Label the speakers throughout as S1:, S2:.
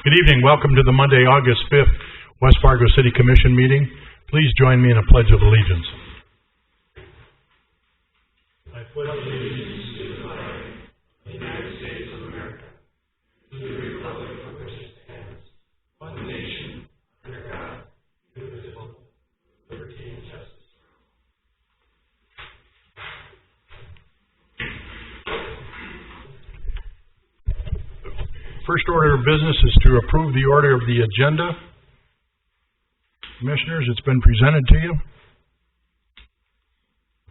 S1: Good evening. Welcome to the Monday, August 5th, West Fargo City Commission meeting. Please join me in a pledge of allegiance. I pledge allegiance to the flag of the United States of America, to the republic for which it stands, one nation, under God, indivisible, with liberty and justice. First order of business is to approve the order of the agenda. Commissioners, it's been presented to you.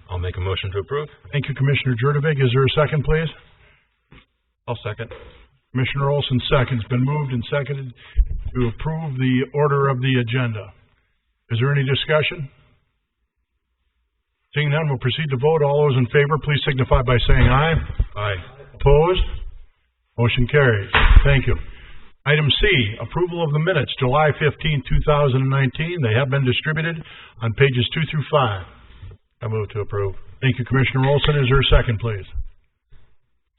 S2: I'll make a motion to approve.
S1: Thank you, Commissioner Jupic. Is there a second, please?
S2: I'll second.
S1: Commissioner Olson seconds. Been moved and seconded to approve the order of the agenda. Is there any discussion? Seeing none, we'll proceed to vote. All those in favor, please signify by saying aye.
S2: Aye.
S1: Opposed? Motion carries. Thank you. Item C, approval of the minutes, July 15, 2019. They have been distributed on pages 2 through 5.
S2: I move to approve.
S1: Thank you, Commissioner Olson. Is there a second, please?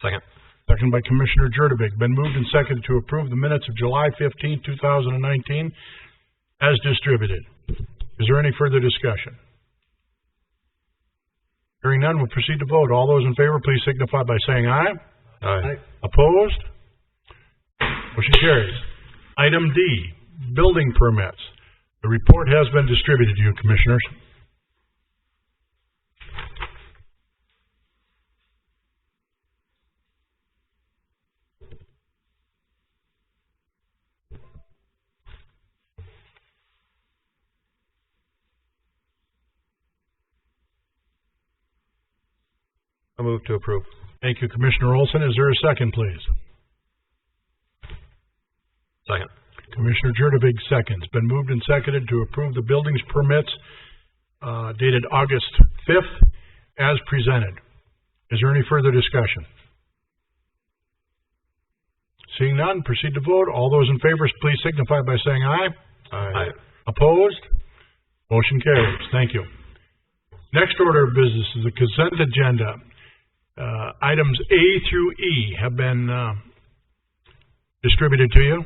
S2: Second.
S1: Second by Commissioner Jupic. Been moved and seconded to approve the minutes of July 15, 2019 as distributed. Is there any further discussion? Hearing none, we'll proceed to vote. All those in favor, please signify by saying aye.
S2: Aye.
S1: Opposed? Motion carries. Item D, building permits. The report has been distributed to you, Commissioners.
S2: I move to approve.
S1: Thank you, Commissioner Olson. Is there a second, please?
S2: Second.
S1: Commissioner Jupic seconds. Been moved and seconded to approve the buildings permits dated August 5th as presented. Is there any further discussion? Seeing none, proceed to vote. All those in favor, please signify by saying aye.
S2: Aye.
S1: Opposed? Motion carries. Thank you. Next order of business is the consent agenda. Items A through E have been distributed to you.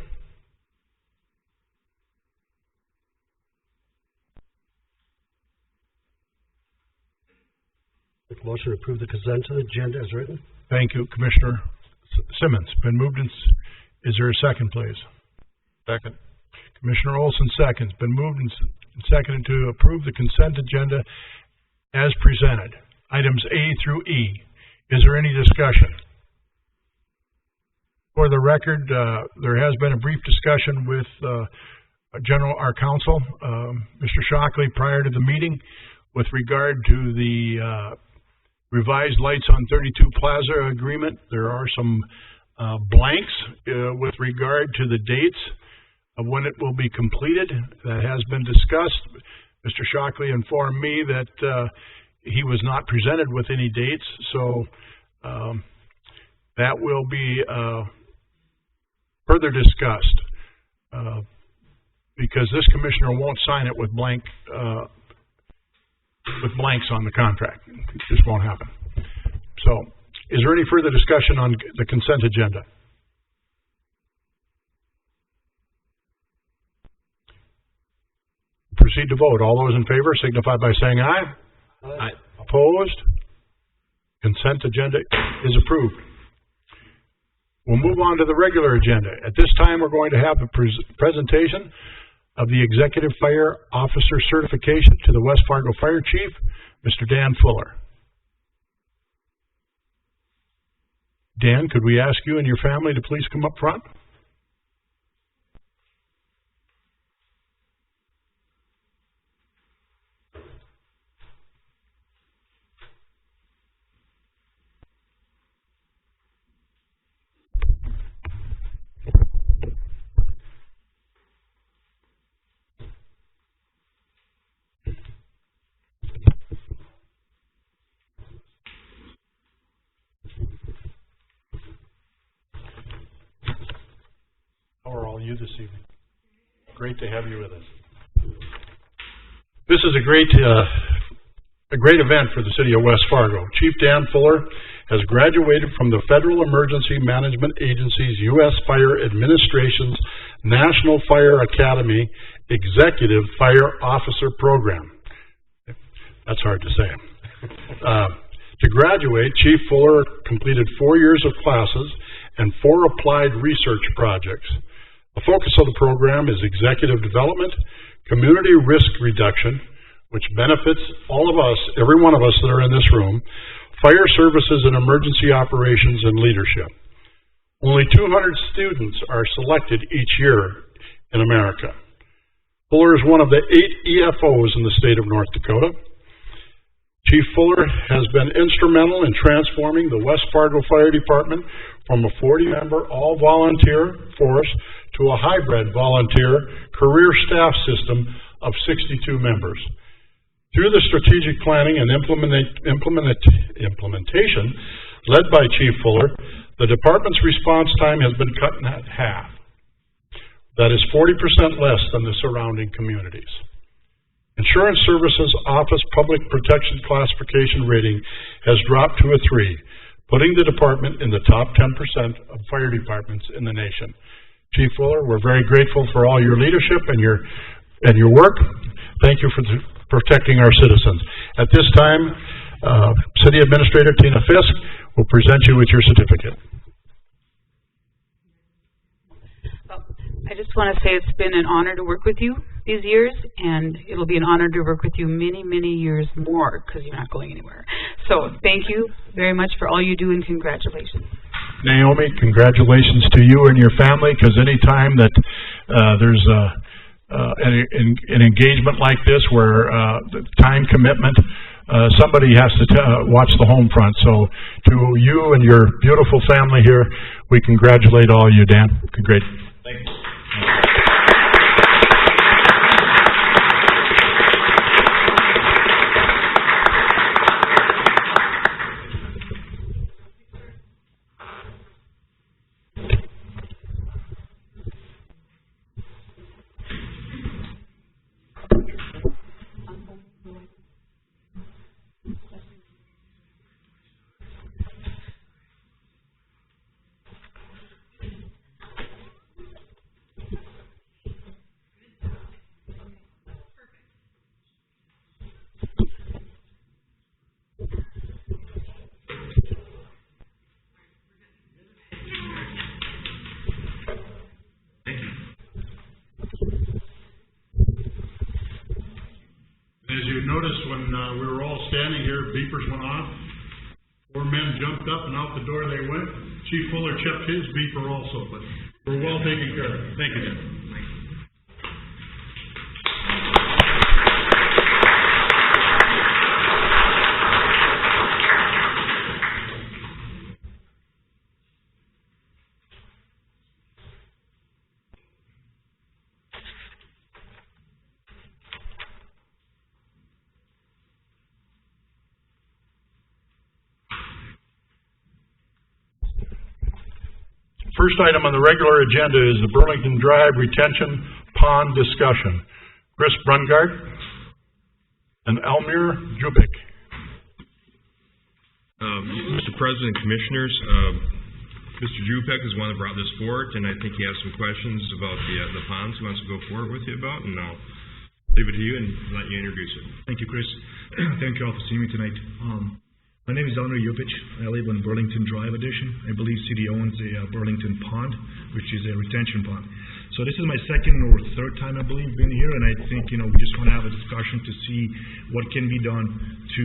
S3: Make a motion to approve the consent agenda as written.
S1: Thank you, Commissioner Simmons. Been moved and is there a second, please?
S2: Second.
S1: Commissioner Olson seconds. Been moved and seconded to approve the consent agenda as presented. Items A through E. Is there any discussion? For the record, there has been a brief discussion with our counsel, Mr. Shockley, prior to the meeting with regard to the revised Lights on 32 Plaza agreement. There are some blanks with regard to the dates of when it will be completed. That has been discussed. Mr. Shockley informed me that he was not presented with any dates, so that will be further discussed because this commissioner won't sign it with blanks on the contract. It just won't happen. So, is there any further discussion on the consent agenda? Proceed to vote. All those in favor signify by saying aye.
S2: Aye.
S1: Opposed? Consent agenda is approved. We'll move on to the regular agenda. At this time, we're going to have a presentation of the Executive Fire Officer Certification to the West Fargo Fire Chief, Mr. Dan Fuller. Dan, could we ask you and your family to please come up front? How are all you this evening? Great to have you with us. This is a great event for the city of West Fargo. Chief Dan Fuller has graduated from the Federal Emergency Management Agency's U.S. Fire Administration's
S4: National Fire Academy Executive Fire Officer Program. That's hard to say. To graduate, Chief Fuller completed 4 years of classes and 4 applied research projects. The focus of the program is executive development, community risk reduction, which benefits all of us, every one of us that are in this room, fire services and emergency operations and leadership. Only 200 students are selected each year in America. Fuller is one of the 8 EFOs in the state of North Dakota. Chief Fuller has been instrumental in transforming the West Fargo Fire Department from a 40-member all-volunteer force to a hybrid volunteer career staff system of 62 members. Through the strategic planning and implementation led by Chief Fuller, the department's response time has been cut in half. That is 40% less than the surrounding communities. Insurance Services Office Public Protection Classification rating has dropped to a 3, putting the department in the top 10% of fire departments in the nation. Chief Fuller, we're very grateful for all your leadership and your work. Thank you for protecting our citizens. At this time, City Administrator Tina Fisk will present you with your certificate.
S5: I just want to say it's been an honor to work with you these years, and it'll be an honor to work with you many, many years more because you're not going anywhere. So thank you very much for all you do, and congratulations.
S1: Naomi, congratulations to you and your family, because any time that there's an engagement like this where the time commitment, somebody has to watch the home front. So to you and your beautiful family here, we congratulate all of you, Dan. Great. Thank you.
S6: As you noticed, when we were all standing here, beepers went off. 4 men jumped up and out the door they went. Chief Fuller checked his beeper also, but we're well taken care of. Thank you, Dan.
S1: First item on the regular agenda is the Burlington Drive Retention Pond discussion. Chris Brungardt and Almir Jupic.
S7: Mr. President, Commissioners, Mr. Jupic is one that brought this forward, and I think he has some questions about the ponds he wants to go forward with you about, and I'll leave it to you and let you introduce it.
S8: Thank you, Chris. Thank you all for seeing me tonight. My name is Almir Jupic. I live on Burlington Drive Edition. I believe City owns a Burlington Pond, which is a retention pond. So this is my second or third time, I believe, being here, and I think, we just want to have a discussion to see what can be done to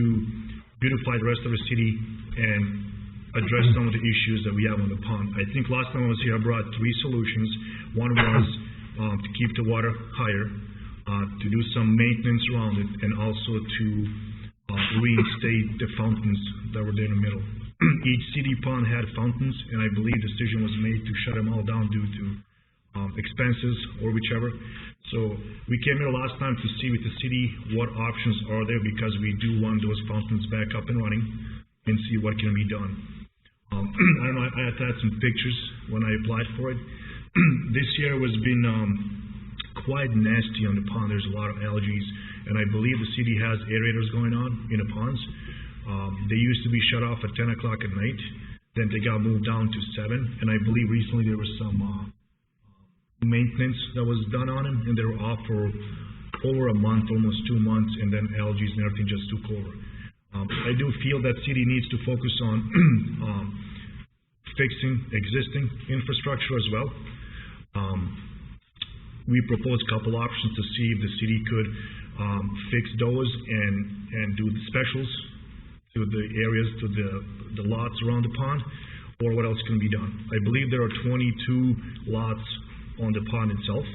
S8: beautify the rest of the city and address some of the issues that we have on the pond. I think last time I was here, I brought 3 solutions. One was to keep the water higher, to do some maintenance around it, and also to reinstate the fountains that were there in the middle. Each city pond had fountains, and I believe the decision was made to shut them all down due to expenses or whichever. So we came here last time to see with the city what options are there, because we do want those fountains back up and running and see what can be done. I don't know, I had to add some pictures when I applied for it. This year has been quite nasty on the pond. There's a lot of algae, and I believe the city has aerators going on in the ponds. They used to be shut off at 10 o'clock at night, then they got moved down to 7, and I believe recently there was some maintenance that was done on them, and they were off for over a month, almost 2 months, and then algae and everything just took over. I do feel that city needs to focus on fixing existing infrastructure as well. We proposed a couple options to see if the city could fix those and do the specials to the areas, to the lots around the pond, or what else can be done. I believe there are 22 lots on the pond itself,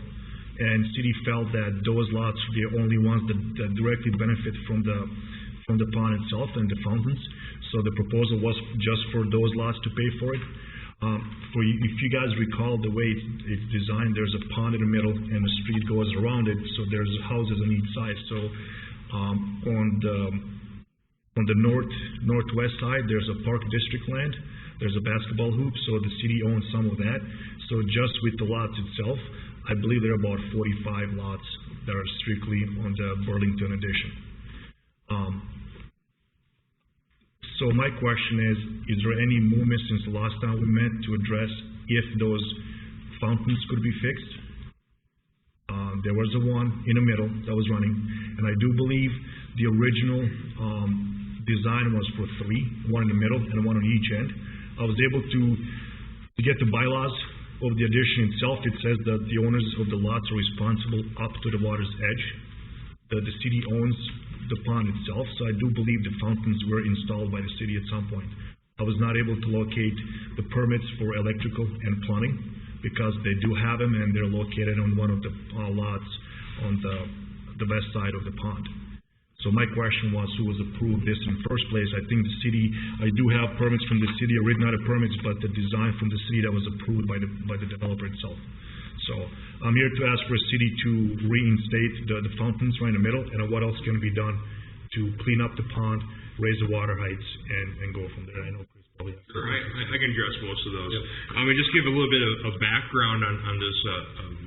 S8: and city felt that those lots are the only ones that directly benefit from the pond itself and the fountains. So the proposal was just for those lots to pay for it. If you guys recall the way it's designed, there's a pond in the middle and the street goes around it, so there's houses on each side. So on the northwest side, there's a park district land, there's a basketball hoop, so the city owns some of that. So just with the lots itself, I believe there are about 45 lots that are strictly on the Burlington addition. So my question is there any movement since the last time we met to address if those fountains could be fixed? There was the one in the middle that was running, and I do believe the original design was for 3, one in the middle and one on each end. I was able to get the bylaws of the addition itself. It says that the owners of the lots are responsible up to the water's edge. The city owns the pond itself, so I do believe the fountains were installed by the city at some point. I was not able to locate the permits for electrical and plumbing because they do have them and they're located on one of the lots on the west side of the pond. So my question was, who was approved this in the first place? I think the city, I do have permits from the city, originated permits, but the design from the city that was approved by the developer itself. So I'm here to ask for a city to reinstate the fountains right in the middle, and what else can be done to clean up the pond, raise the water heights, and go from there. I know Chris probably has.
S7: Sure, I can address most of those. Yep. I mean, just give a little bit of background on this,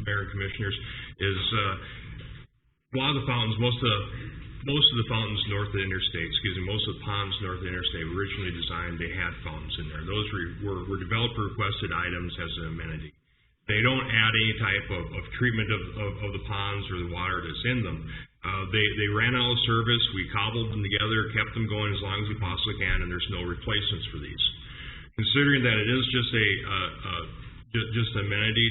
S7: Mayor and Commissioners, is a lot of the fountains, most of the fountains north of the interstate, most of the ponds north of the interstate were originally designed, they had fountains in there. Those were developer requested items as an amenity. They don't add any type of treatment of the ponds or the water that's in them. They ran out of service. We cobbled them together, kept them going as long as we possibly can, and there's no replacements for these. Considering that it is just just amenity,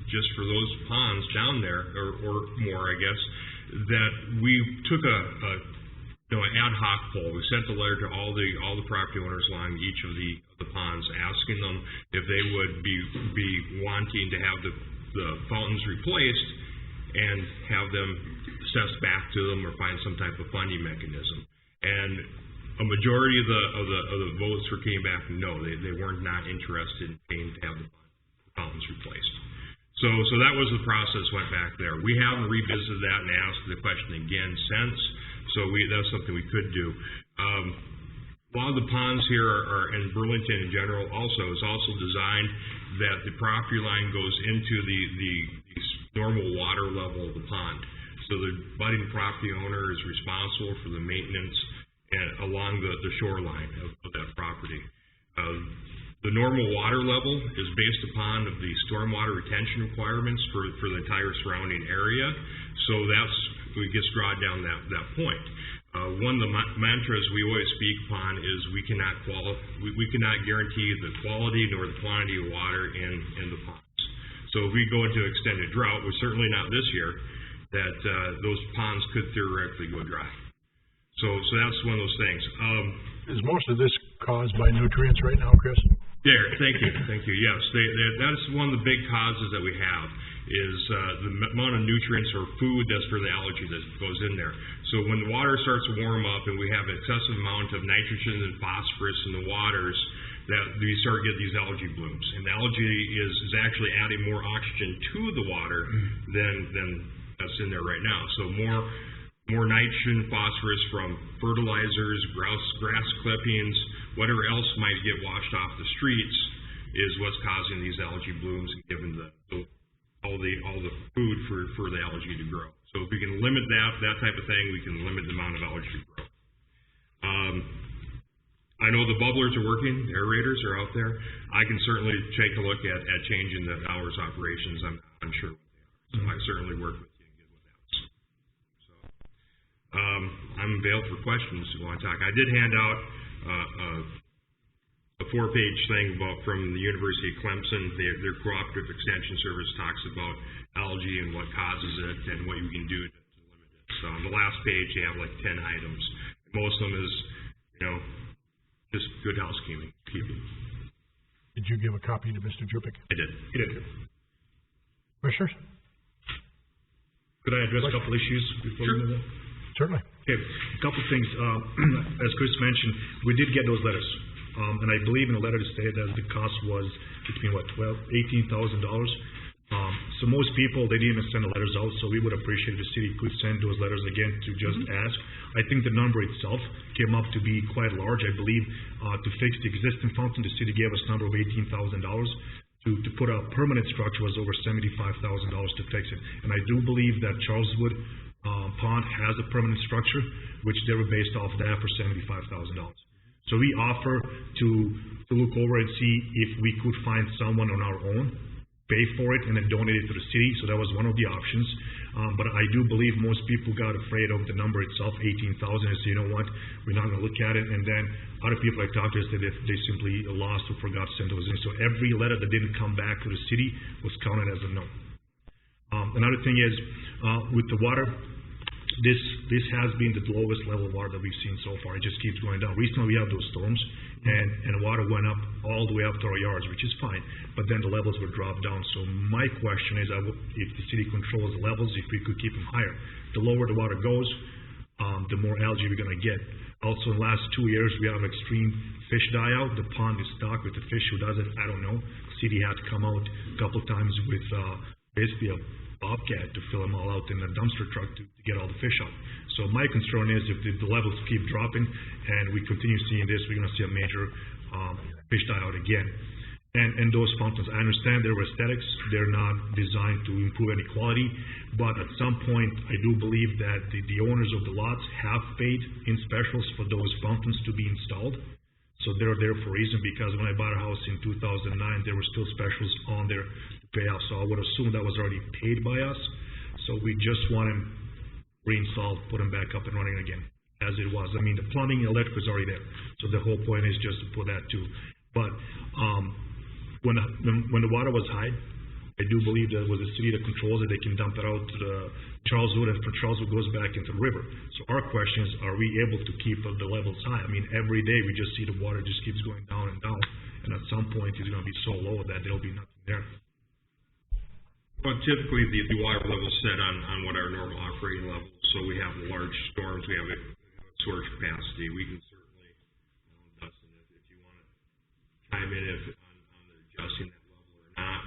S7: just for those ponds down there, or more, I guess, that we took an ad hoc poll. We sent a letter to all the property owners along each of the ponds, asking them if they would be wanting to have the fountains replaced and have them assessed back to them or find some type of funding mechanism. And a majority of the votes came back no, they weren't not interested in paying to have the fountains replaced. So that was the process, went back there. We haven't revisited that and asked the question again since, so that's something we could do. A lot of the ponds here are in Burlington in general is also designed that the property line goes into the normal water level of the pond. So the budding property owner is responsible for the maintenance along the shoreline of that property. The normal water level is based upon the stormwater retention requirements for the entire surrounding area. So it gets drawn down that point. One of the mantras we always speak upon is we cannot guarantee the quality nor the quantity of water in the ponds. So if we go into extended drought, which certainly not this year, that those ponds could theoretically go dry. So that's one of those things.
S1: Is most of this caused by nutrients right now, Chris?
S7: Thank you. Yes, that's one of the big causes that we have is the amount of nutrients or food that's for the algae that goes in there. So when the water starts to warm up and we have excessive amount of nitrogen and phosphorus in the waters, that we start getting these algae blooms. And the algae is actually adding more oxygen to the water than that's in there right now. So more nitrogen, phosphorus from fertilizers, grass clippings, whatever else might get washed off the streets is what's causing these algae blooms and giving all the food for the algae to grow. So if we can limit that type of thing, we can limit the amount of algae to grow. I know the bubblers are working, aerators are out there. I can certainly take a look at changing the hours operations. I'm not I'm sure what they are. So I certainly work with you and get with that. So, I'm available for questions if you want to talk. I did hand out a 4-page thing about from the University of Clemson. Their cooperative extension service talks about algae and what causes it and what you can do to limit it. So on the last page, they have like 10 items. Most of them is, just good housekeeping.
S1: Did you give a copy to Mr. Jupic?
S7: I did.
S8: You did.
S1: Commissioners?
S8: Could I address a couple issues before we move on?
S1: Certainly.
S8: Okay, a couple things. As Chris mentioned, we did get those letters. And I believe in the letter it stated that the cost was between, $18,000. So most people, they didn't even send the letters out, so we would appreciate if the city could send those letters again to just ask. I think the number itself came up to be quite large. I believe to fix the existing fountain, the city gave us a number of $18,000. To put a permanent structure was over $75,000 to fix it. And I do believe that Charleswood Pond has a permanent structure, which they were based off that for $75,000. So we offer to look over and see if we could find someone on our own, pay for it, and then donate it to the city. So that was one of the options. But I do believe most people got afraid of the number itself, $18,000, and say, you know what, we're not going to look at it. And then other people I talked to said that they simply lost or forgot to send those in. So every letter that didn't come back to the city was counted as a no. Another thing is, with the water, this has been the lowest level of water that we've seen so far. It just keeps going down. Recently we had those storms, and the water went up all the way up to our yards, which is fine, but then the levels would drop down. So my question is, if the city controls the levels, if we could keep them higher. The lower the water goes, the more algae we're going to get. Also, in the last 2 years, we have extreme fish die-out. The pond is stocked with the fish. Who does it? I don't know. The city had to come out a couple of times with basically a bobcat to fill them all out in a dumpster truck to get all the fish out. So my concern is if the levels keep dropping and we continue seeing this, we're going to see a major fish die-out again. And those fountains, I understand they're aesthetics, they're not designed to improve any quality, but at some point, I do believe that the owners of the lots have paid in specials for those fountains to be installed. So they're there for a reason, because when I bought a house in 2009, there were still specials on there to pay off. So I would assume that was already paid by us. So we just want them reinstalled, put them back up and running again, as it was. I mean, the plumbing, electric was already there. So the whole point is just to put that too. But when the water was high, I do believe that it was the city that controls it. They can dump it out to the Charleswood, and from Charleswood goes back into the river. So our question is, are we able to keep the levels high? I mean, every day we just see the water just keeps going down and down, and at some point it's going to be so low that there'll be nothing there.
S7: Well, typically the water level is set on what our normal operating level. So we have large storms, we have a storage capacity. We can certainly, Dustin, if you want to chime in on the adjusting that level or not.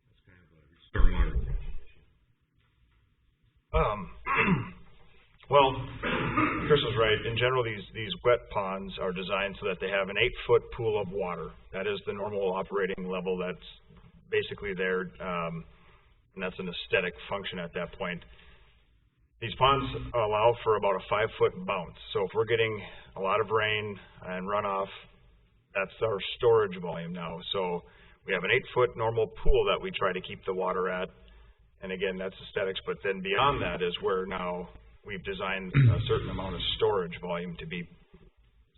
S7: That's kind of a stormwater issue.
S9: Well, Chris is right. In general, these wet ponds are designed so that they have an 8-foot pool of water. That is the normal operating level that's basically there, and that's an aesthetic function at that point. These ponds allow for about a 5-foot bounce. So if we're getting a lot of rain and runoff, that's our storage volume now. So we have an 8-foot normal pool that we try to keep the water at. And again, that's aesthetics, but then beyond that is where now we've designed a certain amount of storage volume to be.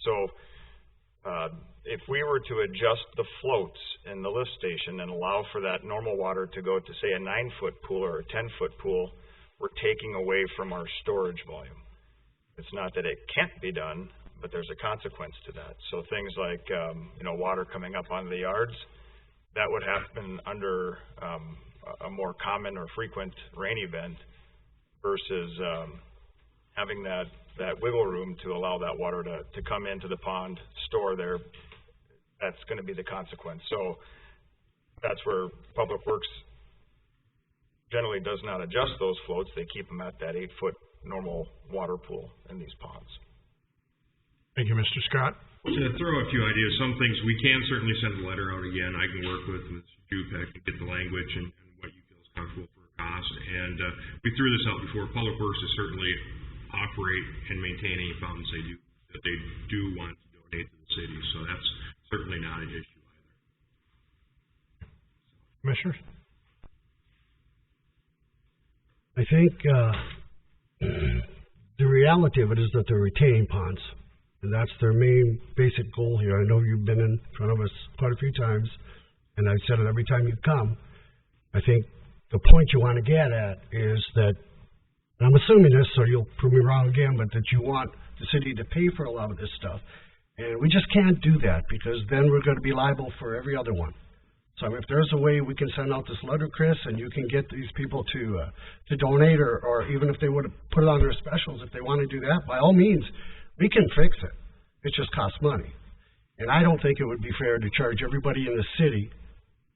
S9: So if we were to adjust the floats in the lift station and allow for that normal water to go to, say, a 9-foot pool or a 10-foot pool, we're taking away from our storage volume. It's not that it can't be done, but there's a consequence to that. So things like, water coming up onto the yards, that would happen under a more common or frequent rain event versus having that wiggle room to allow that water to come into the pond, store there. That's going to be the consequence. So that's where Public Works generally does not adjust those floats. They keep them at that 8-foot normal water pool in these ponds.
S1: Thank you, Mr. Scott.
S7: To throw a few ideas, some things we can certainly send a letter out again. I can work with Mr. Jupic to get the language and what you feel is comfortable for a cost. And we threw this out before. Public Works is certainly operate and maintain any fountains that they do want to donate to the city. So that's certainly not an issue either.
S1: Commissioners?
S3: think, the reality of it is that they're retaining ponds, and that's their main basic goal here. I know you've been in front of us quite a few times, and I've said it every time you come. I think the point you want to get at is that, and I'm assuming this, so you'll prove me wrong again, but that you want the city to pay for a lot of this stuff. And we just can't do that, because then we're going to be liable for every other one. So if there's a way we can send out this letter, Chris, and you can get these people to donate, or even if they would put it on their specials, if they want to do that, by all means, we can fix it. It just costs money. And I don't think it would be fair to charge everybody in the city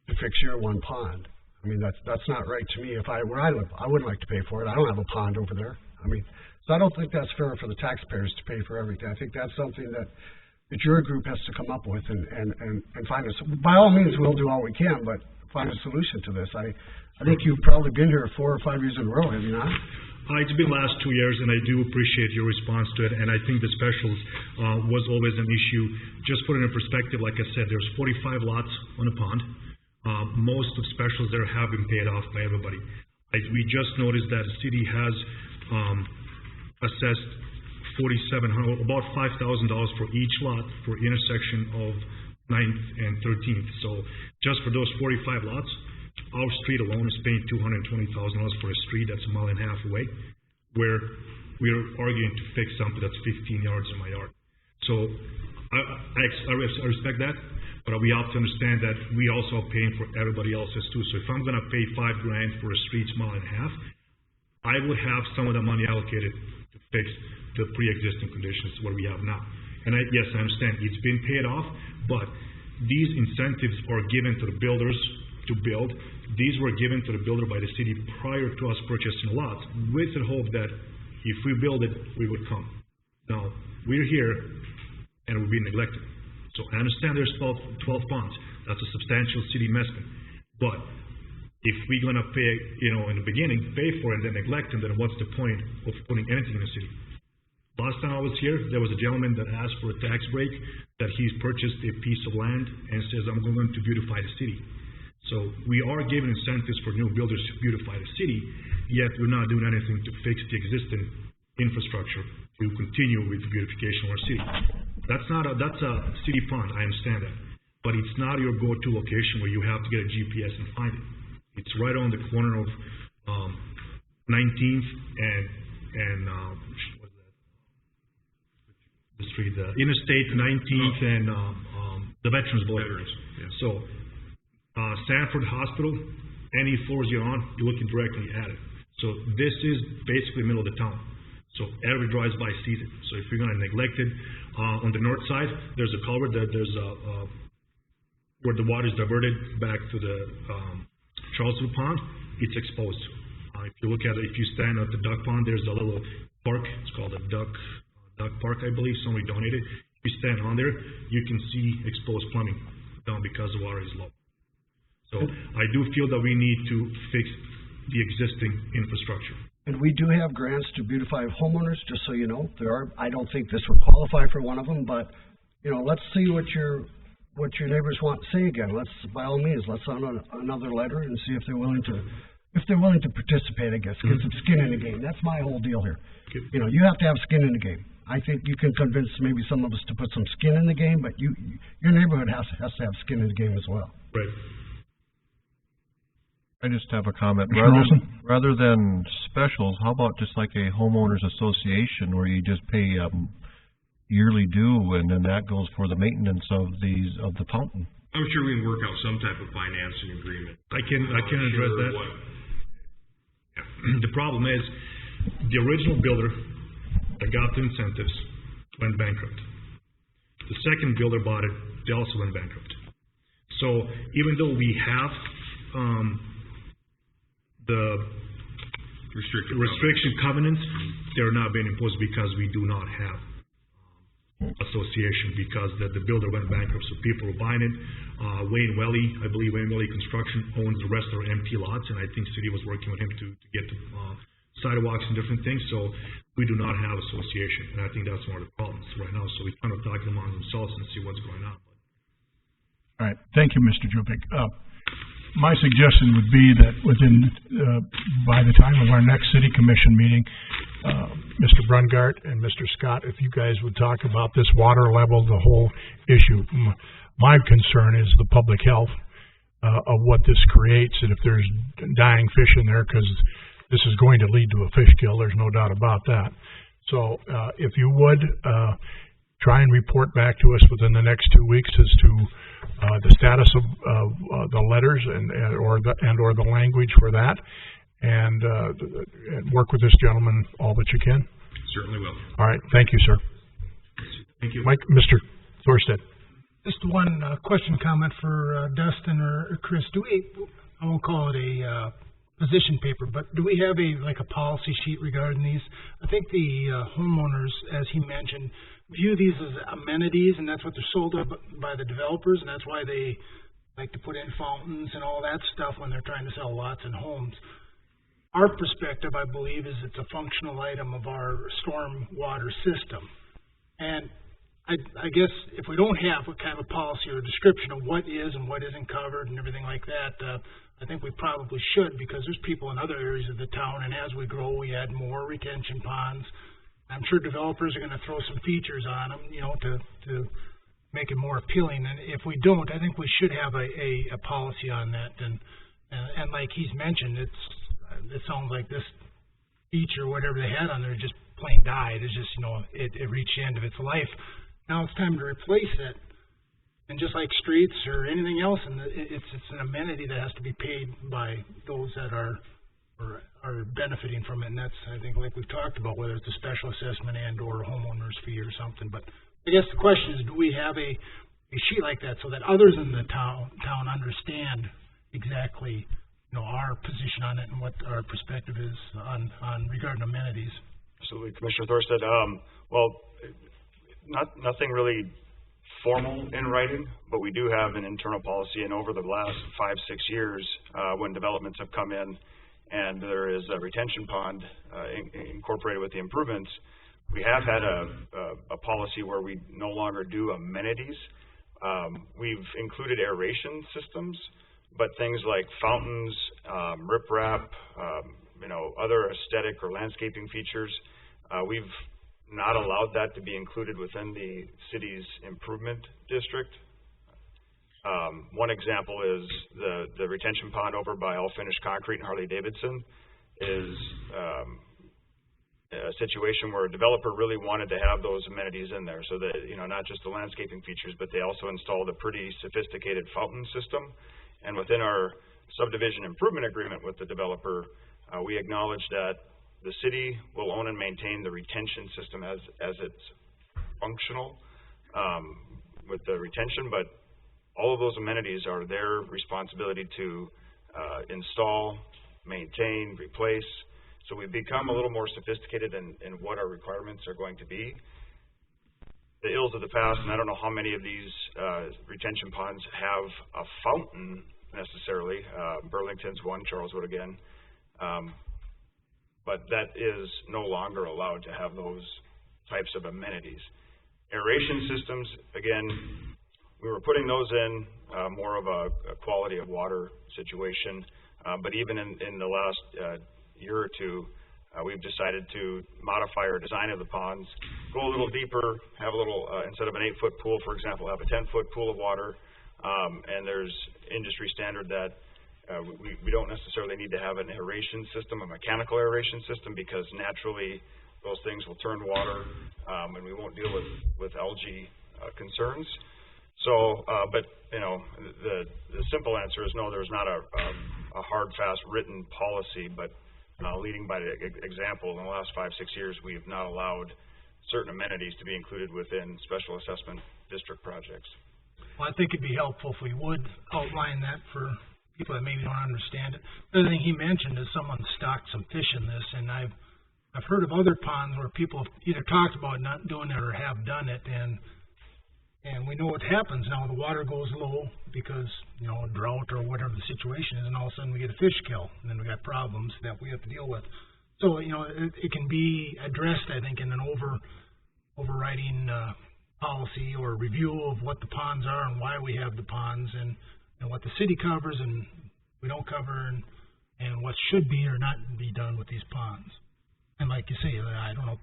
S3: to fix your one pond. I mean, that's not right to me. Where I live, I wouldn't like to pay for it. I don't have a pond over there. I mean, so I don't think that's fair for the taxpayers to pay for everything. I think that's something that your group has to come up with and find us. By all means, we'll do all we can, but find a solution to this. I think you've probably been here 4 or 5 years in a row, have you not?
S8: It's been the last 2 years, and I do appreciate your response to it, and I think the specials was always an issue. Just put it in perspective, like I said, there's 45 lots on a pond. Most of specials there have been paid off by everybody. We just noticed that the city has assessed about $5,000 for each lot for intersection of 9th and 13th. So just for those 45 lots, our street alone is paying $220,000 for a street that's 1.5 miles away, where we're arguing to fix something that's 15 yards in my yard. So I respect that, but we have to understand that we also are paying for everybody else's too. So if I'm going to pay $5,000 for a street 1.5 miles, I would have some of the money allocated to fix the pre-existing conditions what we have now. And yes, I understand it's been paid off, but these incentives are given to the builders to build. These were given to the builder by the city prior to us purchasing a lot, with the hope that if we build it, we would come. Now, we're here, and we're being neglected. So I understand there's 12 ponds. That's a substantial city investment. But if we're going to pay, in the beginning, pay for it and then neglect it, then what's the point of putting anything in the city? Last time I was here, there was a gentleman that asked for a tax break, that he's purchased a piece of land and says, I'm going to beautify the city. So we are giving incentives for new builders to beautify the city, yet we're not doing anything to fix the existing infrastructure to continue with the beautification of our city. That's a city pond, I understand that. But it's not your go-to location where you have to get a GPS and find it. It's right on the corner of 19th and the street, Interstate 19th and the Veterans Boulevard.
S7: Yeah.
S8: So Sanford Hospital, any floors you're on, you're looking directly at it. So this is basically the middle of the town. So everybody drives by, sees it. So if you're going to neglect it, on the north side, there's a culvert that there's where the water is diverted back to the Charleston Pond. It's exposed. If you look at it, if you stand at the duck pond, there's a little park. It's called a duck park, I believe. Somebody donated. If you stand on there, you can see exposed plumbing down because the water is low. So I do feel that we need to fix the existing infrastructure.
S3: And we do have grants to beautify homeowners, just so you know. I don't think this would qualify for one of them, but, let's see what your neighbors want to say again. By all means, let's send another letter and see if they're willing to participate, I guess, get some skin in the game. That's my whole deal here. You have to have skin in the game. I think you can convince maybe some of us to put some skin in the game, but your neighborhood has to have skin in the game as well.
S8: Right.
S2: I just have a comment.
S3: Mr. Olson?
S2: Rather than specials, how about just like a homeowners association where you just pay yearly due and then that goes for the maintenance of the fountain?
S7: I'm sure we can work out some type of financing agreement.
S8: I can address that. The problem is the original builder that got the incentives went bankrupt. The second builder bought it, they also went bankrupt. So even though we have the restriction covenants, they're not being imposed because we do not have association, because the builder went bankrupt, so people were buying it. Wayne Welly, I believe Wayne Welly Construction owns the rest of our empty lots, and I think city was working with him to get to sidewalks and different things, so we do not have association, and I think that's one of the problems right now, so we're kind of talking among themselves and see what's going on.
S1: All right, thank you, Mr. Jupic. my suggestion would be that within, by the time of our next city commission meeting, Mr. Brungardt and Mr. Scott, if you guys would talk about this water level, the whole issue. My concern is the public health of what this creates, and if there's dying fish in there, because this is going to lead to a fish kill, there's no doubt about that. So if you would, try and report back to us within the next 2 weeks as to the status of the letters or the language for that, and work with this gentleman all that you can.
S7: Certainly will.
S1: All right, thank you, sir.
S6: Thank you.
S1: Mike, Mr. Thorstead.
S10: Just one question, comment for Dustin or Chris. Do we, I won't call it a position paper, but do we have a policy sheet regarding these? I think the homeowners, as he mentioned, view these as amenities, and that's what they're sold by the developers, and that's why they like to put in fountains and all that stuff when they're trying to sell lots and homes. Our perspective, I believe, is it's a functional item of our storm water system. And I guess if we don't have a kind of a policy or a description of what is and what isn't covered and everything like that, I think we probably should, because there's people in other areas of the town, and as we grow, we add more retention ponds. I'm sure developers are going to throw some features on them, you know, to make it more appealing. And if we don't, I think we should have a policy on that. And like he's mentioned, it sounds like this feature, whatever they had on there, just plain died. It's just, you know, it reached the end of its life. Now it's time to replace it. And just like streets or anything else, and it's an amenity that has to be paid by those that are benefiting from it. And that's, I think, like we've talked about, whether it's a special assessment and or a homeowner's fee or something. But I guess the question is, do we have a sheet like that so that others in the town understand exactly, you know, our position on it and what our perspective is on regarding amenities?
S9: Absolutely, Commissioner Thorstead. Well, nothing really formal in writing, but we do have an internal policy, and over the last 5-6 years, when developments have come in and there is a retention pond incorporated with the improvements, we have had a policy where we no longer do amenities. We've included aeration systems, but things like fountains, riprap, you know, other aesthetic or landscaping features, we've not allowed that to be included within the city's improvement district. One example is the retention pond over by All Finished Concrete and Harley-Davidson is a situation where a developer really wanted to have those amenities in there, so that, you know, not just the landscaping features, but they also installed a pretty sophisticated fountain system. And within our subdivision improvement agreement with the developer, we acknowledge that the city will own and maintain the retention system as it's functional with the retention, but all of those amenities are their responsibility to install, maintain, replace. So we've become a little more sophisticated in what our requirements are going to be. The ills of the past, and I don't know how many of these retention ponds have a fountain necessarily. Burlington's one, Charleswood again. But that is no longer allowed to have those types of amenities. Aeration systems, again, we were putting those in more of a quality of water situation, but even in the last year or two, we've decided to modify our design of the ponds, go a little deeper, have a little, instead of an 8-foot pool, for example, have a 10-foot pool of water, and there's industry standard that we don't necessarily need to have an aeration system, a mechanical aeration system, because naturally those things will turn water, and we won't deal with algae concerns. So, but you know, the simple answer is no. There's not a hard, fast written policy, but leading by the example, in the last 5-6 years, we have not allowed certain amenities to be included within special assessment district projects.
S10: Well, I think it'd be helpful if we would outline that for people that maybe don't understand it. The other thing he mentioned is someone stocked some fish in this, and I've heard of other ponds where people have either talked about not doing it or have done it, and we know what happens now. The water goes low because, you know, a drought or whatever the situation is, and all of a sudden we get a fish kill, and then we got problems that we have to deal with. So, you know, it can be addressed, I think, in an overriding policy or review of what the ponds are and why we have the ponds, and what the city covers and we don't cover and what should be or not be done with these ponds. And like you say, I don't know,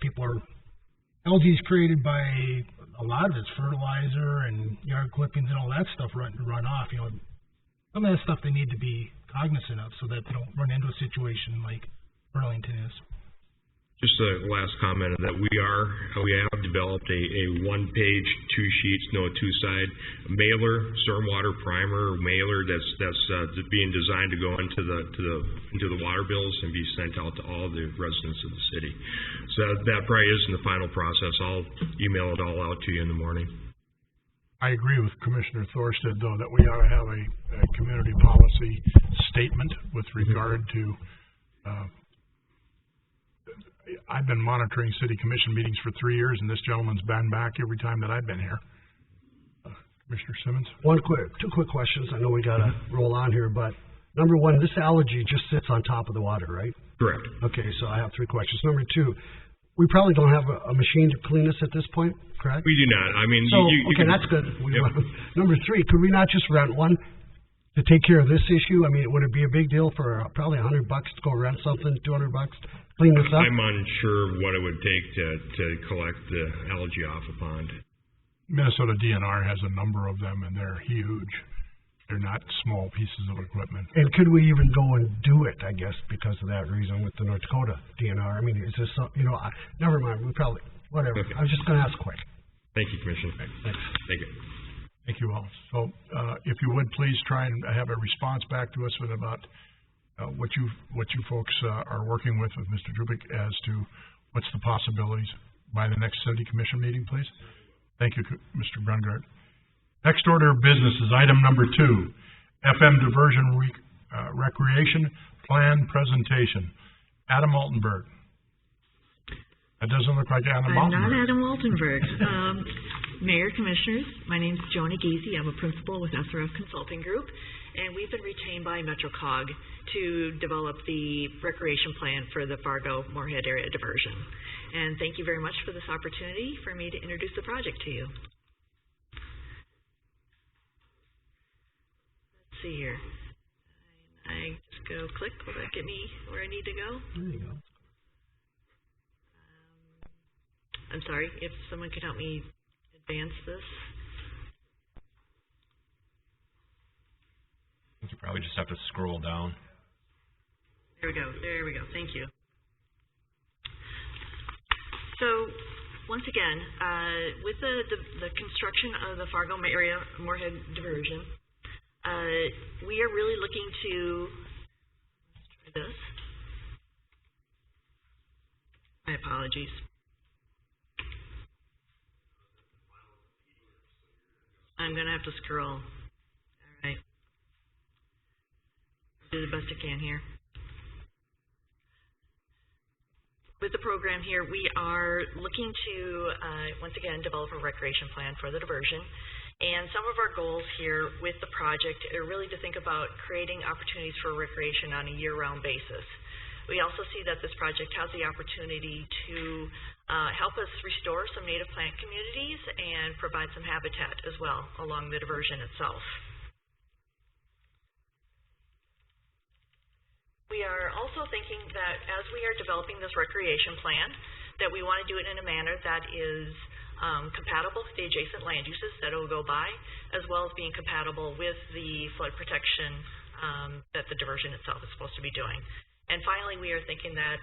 S10: algae is created by a lot of it's fertilizer and yard clippings and all that stuff run off. You know, some of that stuff they need to be cognizant of so that they don't run into a situation like Burlington is.
S7: Just a last comment that we have developed a one-page, 2 sheets, no two-side mailer, stormwater primer mailer that's being designed to go into the water bills and be sent out to all the residents of the city. So that probably is in the final process. I'll email it all out to you in the morning.
S1: I agree with Commissioner Thorsted, though, that we ought to have a community policy statement with regard to I've been monitoring city commission meetings for 3 years, and this gentleman's been back every time that I've been here. Commissioner Simmons?
S3: Two quick questions. I know we gotta roll on here, but number one, this algae just sits on top of the water, right?
S7: Correct.
S3: Okay, so I have 3 questions. Number 2, we probably don't have a machine to clean this at this point, correct?
S7: We do not. I mean,
S3: so,
S7: you
S3: okay,
S7: can,
S3: that's good.
S7: Yep.
S3: Number 3, could we not just rent one to take care of this issue? I mean, would it be a big deal for probably $100 to go rent something, $200, clean this up?
S7: I'm unsure what it would take to collect the algae off a pond.
S1: Minnesota DNR has a number of them, and they're huge. They're not small pieces of equipment.
S3: And could we even go and do it, I guess, because of that reason with the North Dakota DNR? I mean, is this something, never mind, we probably, whatever.
S7: Okay.
S3: I was just going to ask quick.
S7: Thank you, Commissioner.
S3: Thanks.
S7: Thank you.
S1: Thank you all. So, if you would, please try and have a response back to us with about what you folks are working with Mr. Jupic as to what's the possibilities by the next city commission meeting, please. Thank you, Mr. Brungardt. Next order of business is item number 2, FM Diversion Recreation Plan Presentation. Adam Altenberg. That doesn't look like Adam Altenberg.
S11: I'm not Adam Altenberg. Mayor, Commissioners, my name is Joni Giese. I'm a principal with SRF Consulting Group, and we've been retained by MetroCog to develop the recreation plan for the Fargo-Moorhead area diversion. And thank you very much for this opportunity for me to introduce the project to you. Let's see here. I just go click. Will that get me where I need to go?
S3: There you go.
S11: I'm sorry, if someone could help me advance this.
S12: I think you probably just have to scroll down.
S11: There we go, thank you. So, once again, with the construction of the Fargo area Moorhead diversion, we are really looking to, let's try this. My apologies. I'm going to have to scroll. All right. Do the best I can here. With the program here, we are looking to, once again, develop a recreation plan for the diversion. And some of our goals here with the project are really to think about creating opportunities for recreation on a year-round basis. We also see that this project has the opportunity to help us restore some native plant communities and provide some habitat as well along the diversion itself. We are also thinking that as we are developing this recreation plan, that we want to do it in a manner that is compatible with the adjacent land uses that it will go by, as well as being compatible with the flood protection that the diversion itself is supposed to be doing. And finally, we are thinking that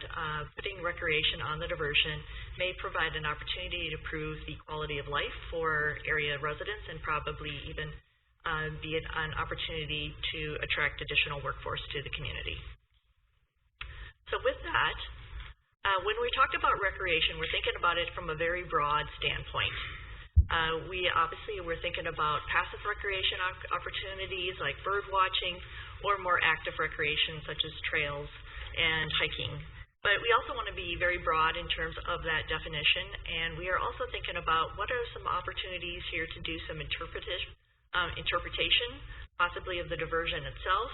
S11: putting recreation on the diversion may provide an opportunity to improve the quality of life for area residents and probably even be an opportunity to attract additional workforce to the community. So with that, when we talk about recreation, we're thinking about it from a very broad standpoint. We're thinking about passive recreation opportunities like bird watching, or more active recreation such as trails and hiking. But we also want to be very broad in terms of that definition, and we are also thinking about what are some opportunities here to do some interpretation, possibly of the diversion itself,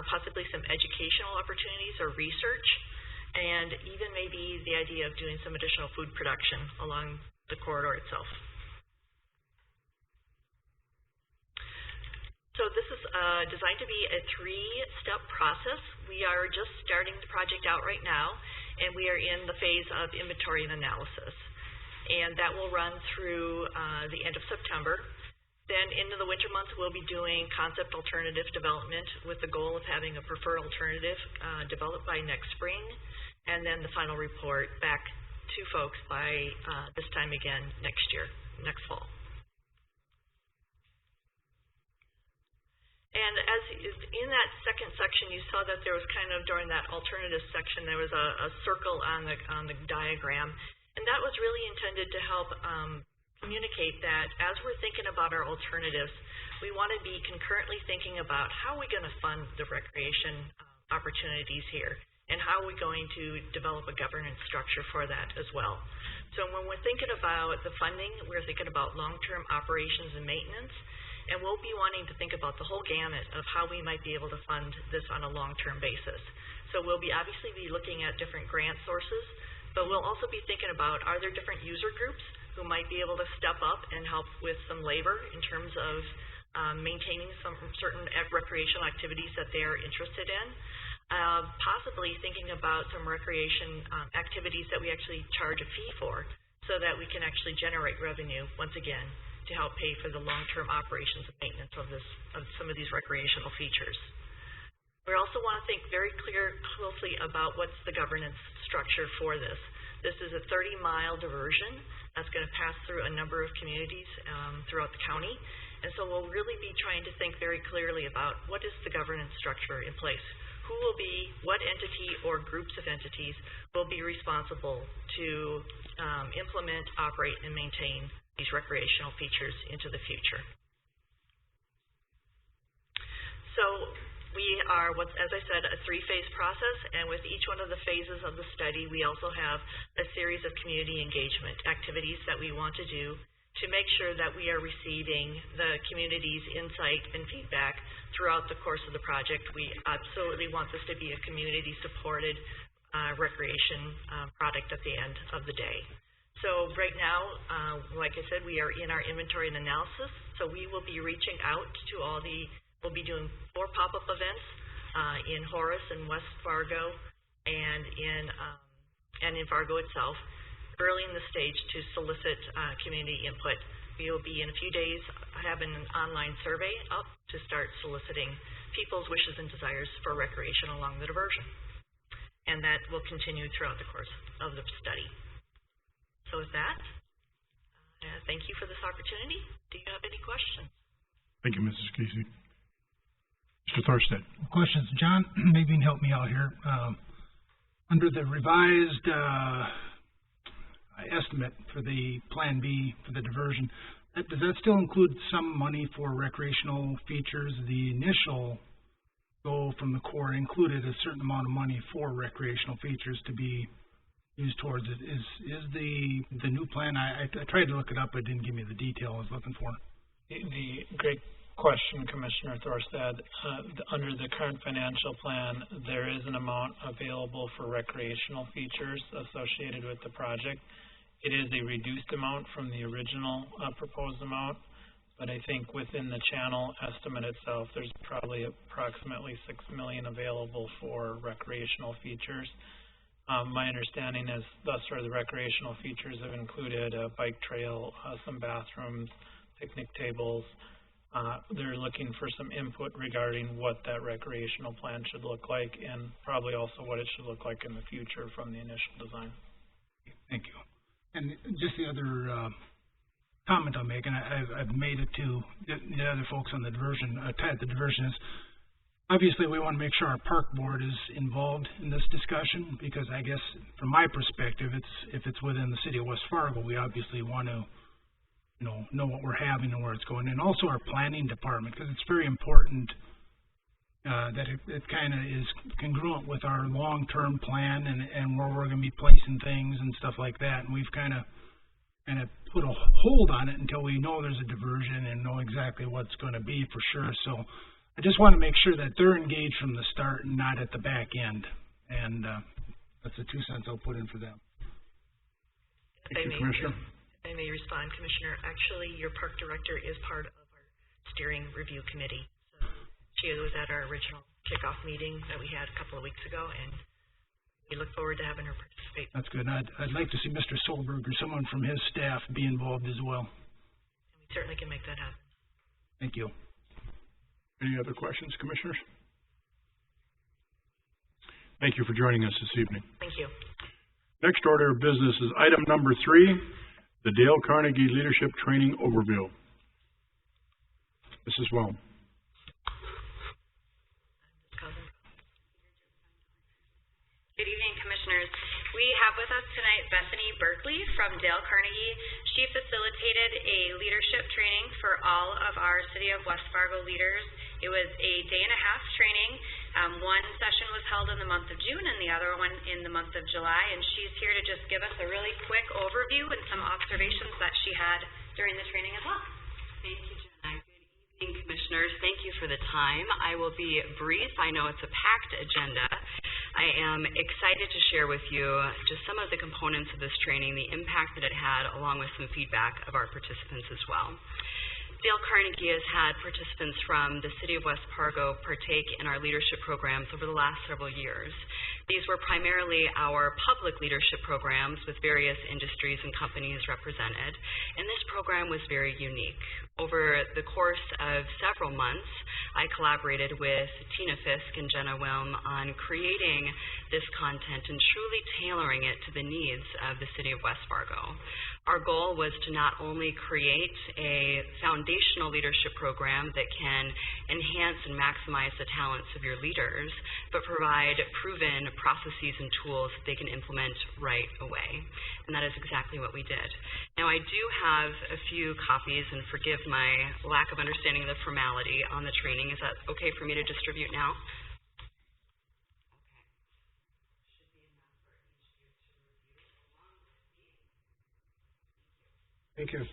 S11: possibly some educational opportunities or research, and even maybe the idea of doing some additional food production along the corridor itself. So this is designed to be a 3-step process. We are just starting the project out right now, and we are in the phase of inventory and analysis. And that will run through the end of September. Then into the winter months, we'll be doing concept alternative development with the goal of having a preferred alternative developed by next spring, and then the final report back to folks by this time again next year, next fall. And as in that second section, you saw that there was kind of, during that alternative section, there was a circle on the diagram, and that was really intended to help communicate that as we're thinking about our alternatives, we want to be concurrently thinking about how are we going to fund the recreation opportunities here, and how are we going to develop a governance structure for that as well. So when we're thinking about the funding, we're thinking about long-term operations and maintenance, and we'll be wanting to think about the whole gamut of how we might be able to fund this on a long-term basis. So we'll be obviously be looking at different grant sources, but we'll also be thinking about, are there different user groups who might be able to step up and help with some labor in terms of maintaining some certain recreational activities that they are interested in. Possibly thinking about some recreation activities that we actually charge a fee for, so that we can actually generate revenue, once again, to help pay for the long-term operations and maintenance of some of these recreational features. We also want to think very closely about what's the governance structure for this. This is a 30-mile diversion that's going to pass through a number of communities throughout the county. And so we'll really be trying to think very clearly about what is the governance structure in place. Who will be, what entity or groups of entities will be responsible to implement, operate, and maintain these recreational features into the future. So we are, as I said, a 3-phase process, and with each one of the phases of the study, we also have a series of community engagement activities that we want to do to make sure that we are receiving the community's insight and feedback throughout the course of the project. We absolutely want this to be a community-supported recreation product at the end of the day. So right now, like I said, we are in our inventory and analysis, so we will be reaching out to we'll be doing 4 pop-up events in Horace and West Fargo and in Fargo itself, early in the stage to solicit community input. We will be in a few days having an online survey up to start soliciting people's wishes and desires for recreation along the diversion. And that will continue throughout the course of the study. So with that, thank you for this opportunity. Do you have any questions?
S6: Thank you, Mrs. Casey. Mr. Thorstad.
S10: Questions. John, maybe you can help me out here. Under the revised estimate for the Plan B for the diversion, does that still include some money for recreational features? The initial goal from the Corps included a certain amount of money for recreational features to be used towards it. Is the new plan, I tried to look it up, but it didn't give me the detail I was looking for.
S13: Great question, Commissioner Thorstad. Under the current financial plan, there is an amount available for recreational features associated with the project. It is a reduced amount from the original proposed amount, but I think within the channel estimate itself, there's probably approximately $6 million available for recreational features. My understanding is thus far the recreational features have included a bike trail, some bathrooms, picnic tables. They're looking for some input regarding what that recreational plan should look like, and probably also what it should look like in the future from the initial design.
S10: Thank you. And just the other comment I'll make, and I've made it to the other folks on the diversion, the diversion is, obviously we want to make sure our park board is involved in this discussion, because I guess from my perspective, if it's within the city of West Fargo, we obviously want to know what we're having and where it's going, and also our planning department, because it's very important that it kind of is congruent with our long-term plan and where we're going to be placing things and stuff like that. And we've kind of put a hold on it until we know there's a diversion and know exactly what's going to be for sure. So I just want to make sure that they're engaged from the start and not at the back end. And that's the 2 cents I'll put in for them.
S6: Thank you, Commissioner.
S11: I may respond, Commissioner. Actually, your park director is part of our steering review committee. She was at our original kickoff meeting that we had a couple of weeks ago, and we look forward to having her participate.
S10: That's good. I'd like to see Mr. Solberg or someone from his staff be involved as well.
S11: And we certainly can make that happen.
S10: Thank you.
S1: Any other questions, Commissioners? Thank you for joining us this evening.
S11: Thank you.
S1: Next order of business is item number 3, the Dale Carnegie Leadership Training Overview. Mrs. Whelm.
S14: Good evening, Commissioners. We have with us tonight Bethany Berkeley from Dale Carnegie. She facilitated a leadership training for all of our City of West Fargo leaders. It was a day-and-a-half training. One session was held in the month of June and the other one in the month of July, and she's here to just give us a really quick overview and some observations that she had during the training as well.
S15: Thank you, Jenna. Good evening, Commissioners. Thank you for the time. I will be brief. I know it's a packed agenda. I am excited to share with you just some of the components of this training, the impact that it had, along with some feedback of our participants as well. Dale Carnegie has had participants from the City of West Fargo partake in our leadership programs over the last several years. These were primarily our public leadership programs with various industries and companies represented, and this program was very unique. Over the course of several months, I collaborated with Tina Fisk and Jenna Wilm on creating this content and truly tailoring it to the needs of the City of West Fargo. Our goal was to not only create a foundational leadership program that can enhance and maximize the talents of your leaders, but provide proven processes and tools that they can implement right away. And that is exactly what we did. Now, I do have a few copies, and forgive my lack of understanding of the formality on the training. Is that okay for me to distribute now?
S10: Thank you.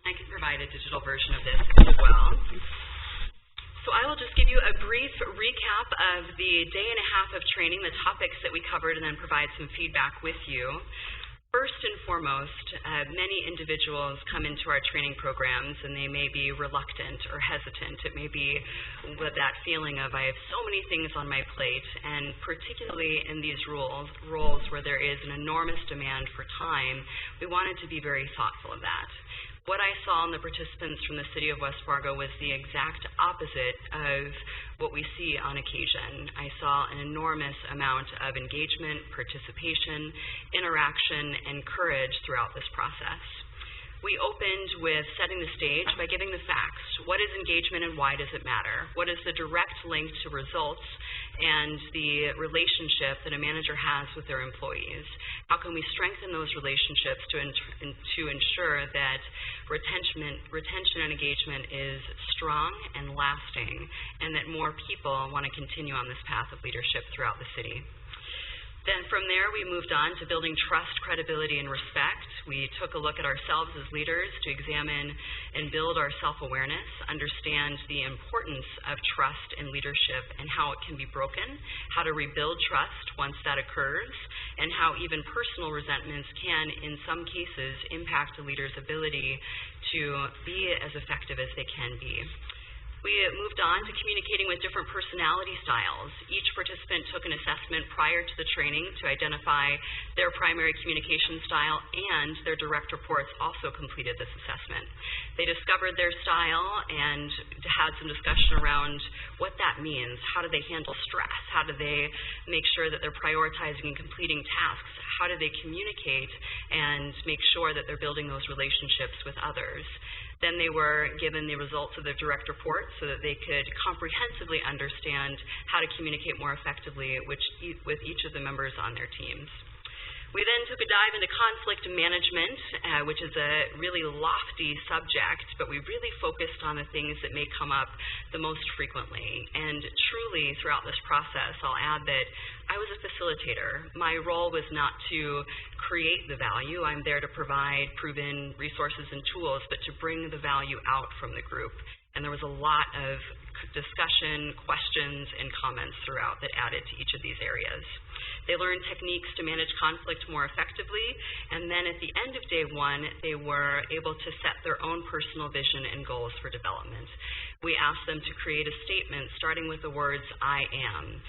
S15: I can provide a digital version of this as well. So I will just give you a brief recap of the day-and-a-half of training, the topics that we covered, and then provide some feedback with you. First and foremost, many individuals come into our training programs and they may be reluctant or hesitant. It may be with that feeling of, I have so many things on my plate, and particularly in these roles where there is an enormous demand for time, we wanted to be very thoughtful of that. What I saw in the participants from the City of West Fargo was the exact opposite of what we see on occasion. I saw an enormous amount of engagement, participation, interaction, and courage throughout this process. We opened with setting the stage by giving the facts. What is engagement and why does it matter? What is the direct link to results and the relationship that a manager has with their employees? How can we strengthen those relationships to ensure that retention and engagement is strong and lasting, and that more people want to continue on this path of leadership throughout the city? Then from there, we moved on to building trust, credibility, and respect. We took a look at ourselves as leaders to examine and build our self-awareness, understand the importance of trust in leadership and how it can be broken, how to rebuild trust once that occurs, and how even personal resentments can, in some cases, impact a leader's ability to be as effective as they can be. We moved on to communicating with different personality styles. Each participant took an assessment prior to the training to identify their primary communication style, and their direct reports also completed this assessment. They discovered their style and had some discussion around what that means. How do they handle stress? How do they make sure that they're prioritizing and completing tasks? How do they communicate and make sure that they're building those relationships with others? Then they were given the results of their direct report so that they could comprehensively understand how to communicate more effectively with each of the members on their teams. We then took a dive into conflict management, which is a really lofty subject, but we really focused on the things that may come up the most frequently. And truly, throughout this process, I'll add that I was a facilitator. My role was not to create the value. I'm there to provide proven resources and tools, but to bring the value out from the group. And there was a lot of discussion, questions, and comments throughout that added to each of these areas. They learned techniques to manage conflict more effectively, and then at the end of day one, they were able to set their own personal vision and goals for development. We asked them to create a statement starting with the words, I am.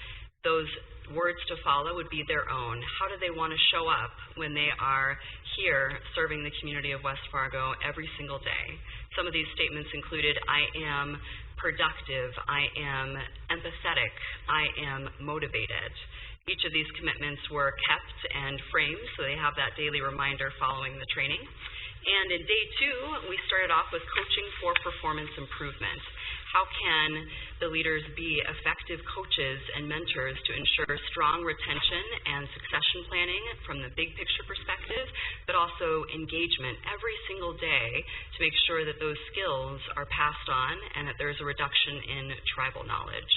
S15: Those words to follow would be their own. How do they want to show up when they are here serving the community of West Fargo every single day? Some of these statements included, I am productive, I am empathetic, I am motivated. Each of these commitments were kept and framed, so they have that daily reminder following the training. And in day two, we started off with coaching for performance improvement. How can the leaders be effective coaches and mentors to ensure strong retention and succession planning from the big picture perspective, but also engagement every single day to make sure that those skills are passed on and that there's a reduction in tribal knowledge.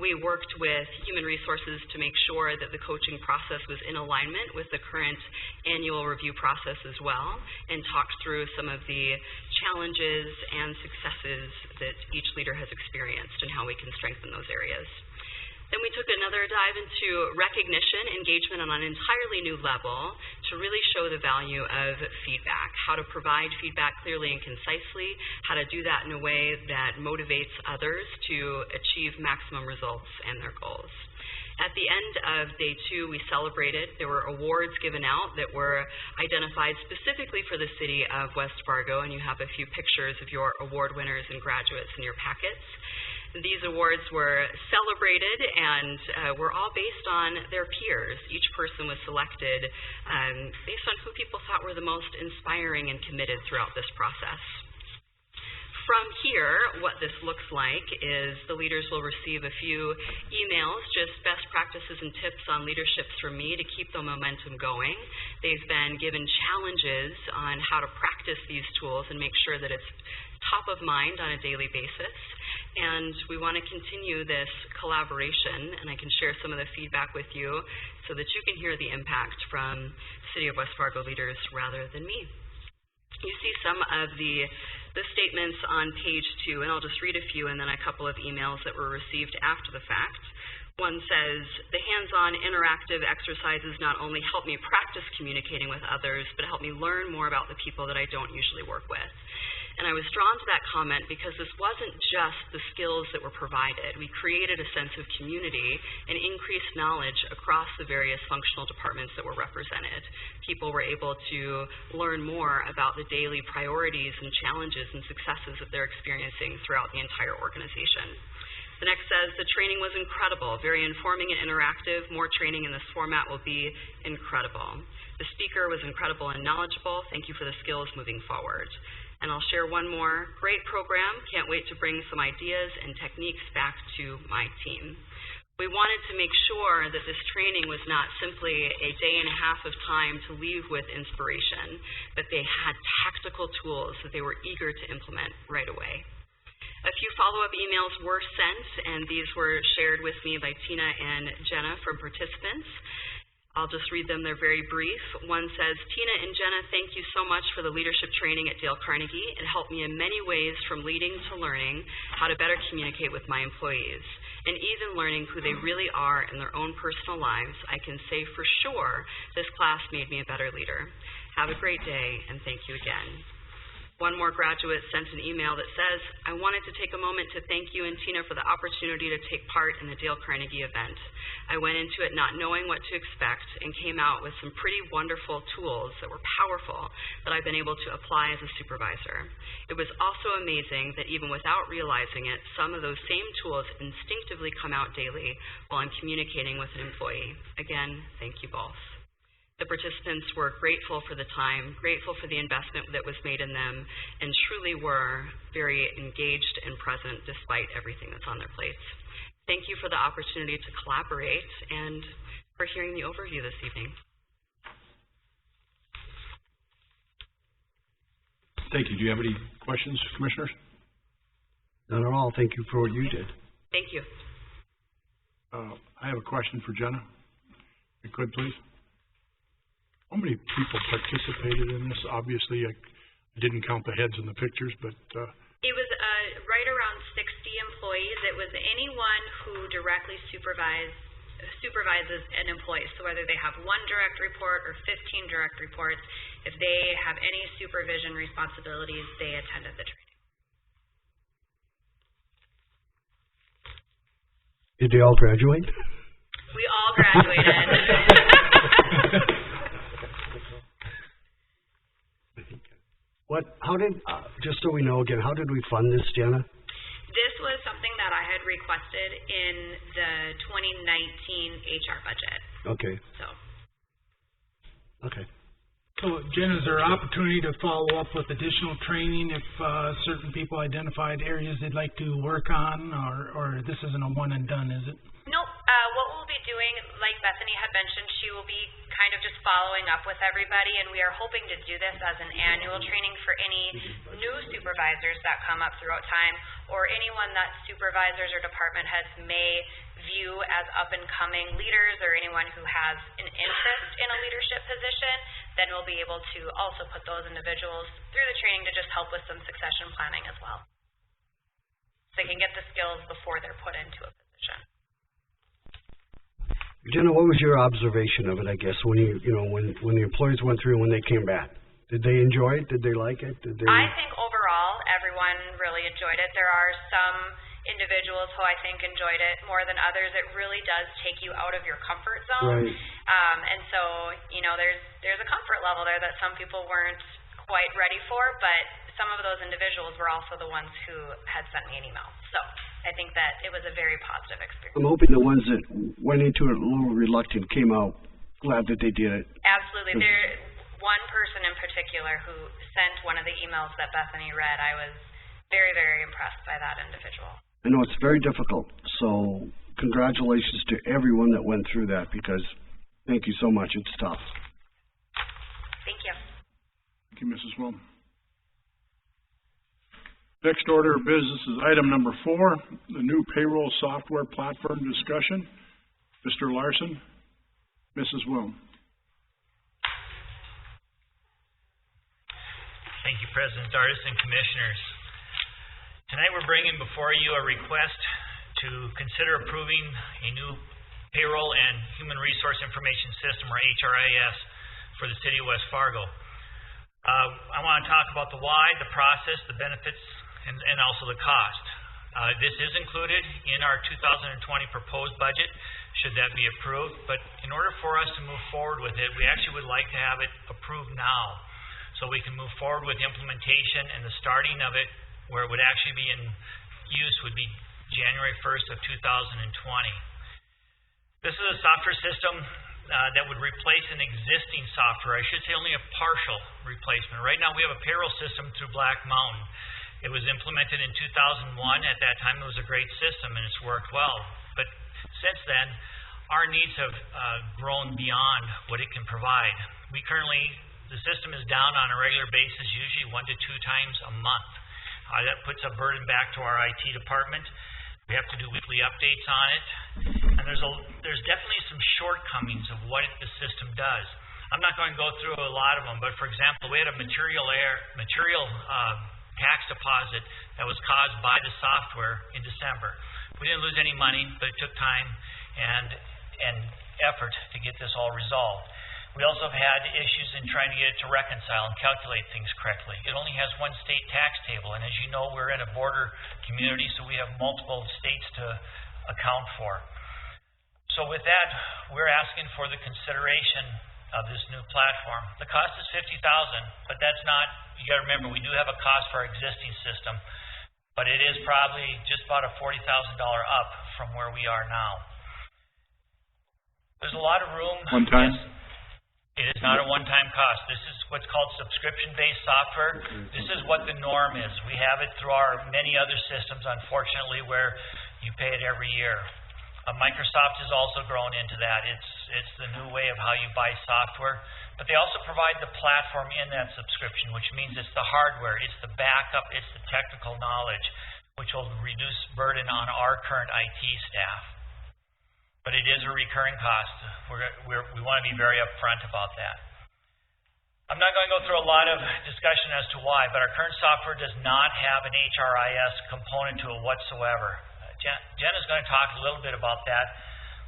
S15: We worked with human resources to make sure that the coaching process was in alignment with the current annual review process as well, and talked through some of the challenges and successes that each leader has experienced and how we can strengthen those areas. Then we took another dive into recognition, engagement on an entirely new level to really show the value of feedback, how to provide feedback clearly and concisely, how to do that in a way that motivates others to achieve maximum results and their goals. At the end of day two, we celebrated. There were awards given out that were identified specifically for the city of West Fargo, and you have a few pictures of your award winners and graduates in your packets. These awards were celebrated and were all based on their peers. Each person was selected based on who people thought were the most inspiring and committed throughout this process. From here, what this looks like is the leaders will receive a few emails, just best practices and tips on leadership from me to keep the momentum going. They've been given challenges on how to practice these tools and make sure that it's top of mind on a daily basis. And we want to continue this collaboration, and I can share some of the feedback with you so that you can hear the impact from City of West Fargo leaders rather than me. You see some of the statements on page 2, and I'll just read a few and then a couple of emails that were received after the fact. One says, the hands-on interactive exercises not only help me practice communicating with others, but help me learn more about the people that I don't usually work with. And I was drawn to that comment because this wasn't just the skills that were provided. We created a sense of community and increased knowledge across the various functional departments that were represented. People were able to learn more about the daily priorities and challenges and successes that they're experiencing throughout the entire organization. The next says, the training was incredible, very informing and interactive. More training in this format will be incredible. The speaker was incredible and knowledgeable. Thank you for the skills moving forward. And I'll share one more. Great program. Can't wait to bring some ideas and techniques back to my team. We wanted to make sure that this training was not simply a day and a half of time to leave with inspiration, but they had tactical tools that they were eager to implement right away. A few follow-up emails were sent, and these were shared with me by Tina and Jenna from participants. I'll just read them. They're very brief. One says, Tina and Jenna, thank you so much for the leadership training at Dale Carnegie. It helped me in many ways, from leading to learning how to better communicate with my employees, and even learning who they really are in their own personal lives. I can say for sure this class made me a better leader. Have a great day, and thank you again. One more graduate sent an email that says, I wanted to take a moment to thank you and Tina for the opportunity to take part in the Dale Carnegie event. I went into it not knowing what to expect and came out with some pretty wonderful tools that were powerful that I've been able to apply as a supervisor. It was also amazing that even without realizing it, some of those same tools instinctively come out daily while I'm communicating with an employee. Again, thank you both. The participants were grateful for the time, grateful for the investment that was made in them, and truly were very engaged and present despite everything that's on their plates. Thank you for the opportunity to collaborate and for hearing the overview this evening.
S1: Thank you. Do you have any questions, Commissioners?
S3: Not at all. Thank you for what you did.
S15: Thank you.
S1: I have a question for Jenna. If you could, please. How many people participated in this? Obviously, I didn't count the heads in the pictures, but...
S14: It was right around 60 employees employees, it was anyone who directly supervises an employee. So whether they have 1 direct report or 15 direct reports, if they have any supervision responsibilities, they attended the training.
S3: Did they all graduate?
S14: We all graduated.
S3: Just so we know again, how did we fund this, Jana?
S14: This was something that I had requested in the 2019 HR budget.
S3: Okay. Okay.
S10: So, Jen, is there opportunity to follow up with additional training if certain people identified areas they'd like to work on, or this isn't a one and done, is it?
S14: Nope. What we'll be doing, like Bethany had mentioned, she will be kind of just following up with everybody, and we are hoping to do this as an annual training for any new supervisors that come up throughout time, or anyone that supervisors or department heads may view as up-and-coming leaders, or anyone who has an interest in a leadership position. Then we'll be able to also put those individuals through the training to just help with some succession planning as well. So they can get the skills before they're put into a position.
S3: Jenna, what was your observation of it, I guess, when when the employees went through and when they came back? Did they enjoy it? Did they like it?
S14: I think overall, everyone really enjoyed it. There are some individuals who I think enjoyed it more than others. It really does take you out of your comfort zone.
S3: Right.
S14: And so, there's a comfort level there that some people weren't quite ready for, but some of those individuals were also the ones who had sent me an email. So I think that it was a very positive experience.
S3: I'm hoping the ones that went into it a little reluctant came out glad that they did it.
S14: Absolutely. There's one person in particular who sent one of the emails that Bethany read. I was very, very impressed by that individual.
S3: I know it's very difficult, so congratulations to everyone that went through that, because thank you so much. It's tough.
S14: Thank you.
S6: Thank you, Mrs. Will. Next order of business is item number 4, the new payroll software platform discussion. Mr. Larson, Mrs. Will.
S16: Thank you, President Dardis and Commissioners. Tonight we're bringing before you a request to consider approving a new payroll and human resource information system, or HRIS, for the city of West Fargo. I want to talk about the why, the process, the benefits, and also the cost. This is included in our 2020 proposed budget, should that be approved, but in order for us to move forward with it, we actually would like to have it approved now, so we can move forward with implementation, and the starting of it, where it would actually be in use, would be January 1st of 2020. This is a software system that would replace an existing software. I should say only a partial replacement. Right now we have a payroll system through Black Mountain. It was implemented in 2001. At that time, it was a great system, and it's worked well. But since then, our needs have grown beyond what it can provide. The system is down on a regular basis, usually 1 to 2 times a month. That puts a burden back to our IT department. We have to do weekly updates on it. And there's definitely some shortcomings of what the system does. I'm not going to go through a lot of them, but for example, we had a material tax deposit that was caused by the software in December. We didn't lose any money, but it took time and effort to get this all resolved. We also have had issues in trying to get it to reconcile and calculate things correctly. It only has one state tax table, and as you know, we're in a border community, so we have multiple states to account for. So with that, we're asking for the consideration of this new platform. The cost is $50,000, but that's not, you got to remember, we do have a cost for our existing system, but it is probably just about a $40,000 up from where we are now. There's a lot of room.
S6: One time?
S16: Yes, it is not a one-time cost. This is what's called subscription-based software. This is what the norm is. We have it through our many other systems, unfortunately, where you pay it every year. Microsoft has also grown into that. It's the new way of how you buy software. But they also provide the platform in that subscription, which means it's the hardware, it's the backup, it's the technical knowledge, which will reduce burden on our current IT staff. But it is a recurring cost. We want to be very upfront about that. I'm not going to go through a lot of discussion as to why, but our current software does not have an HRIS component to it whatsoever. Jen is going to talk a little bit about that,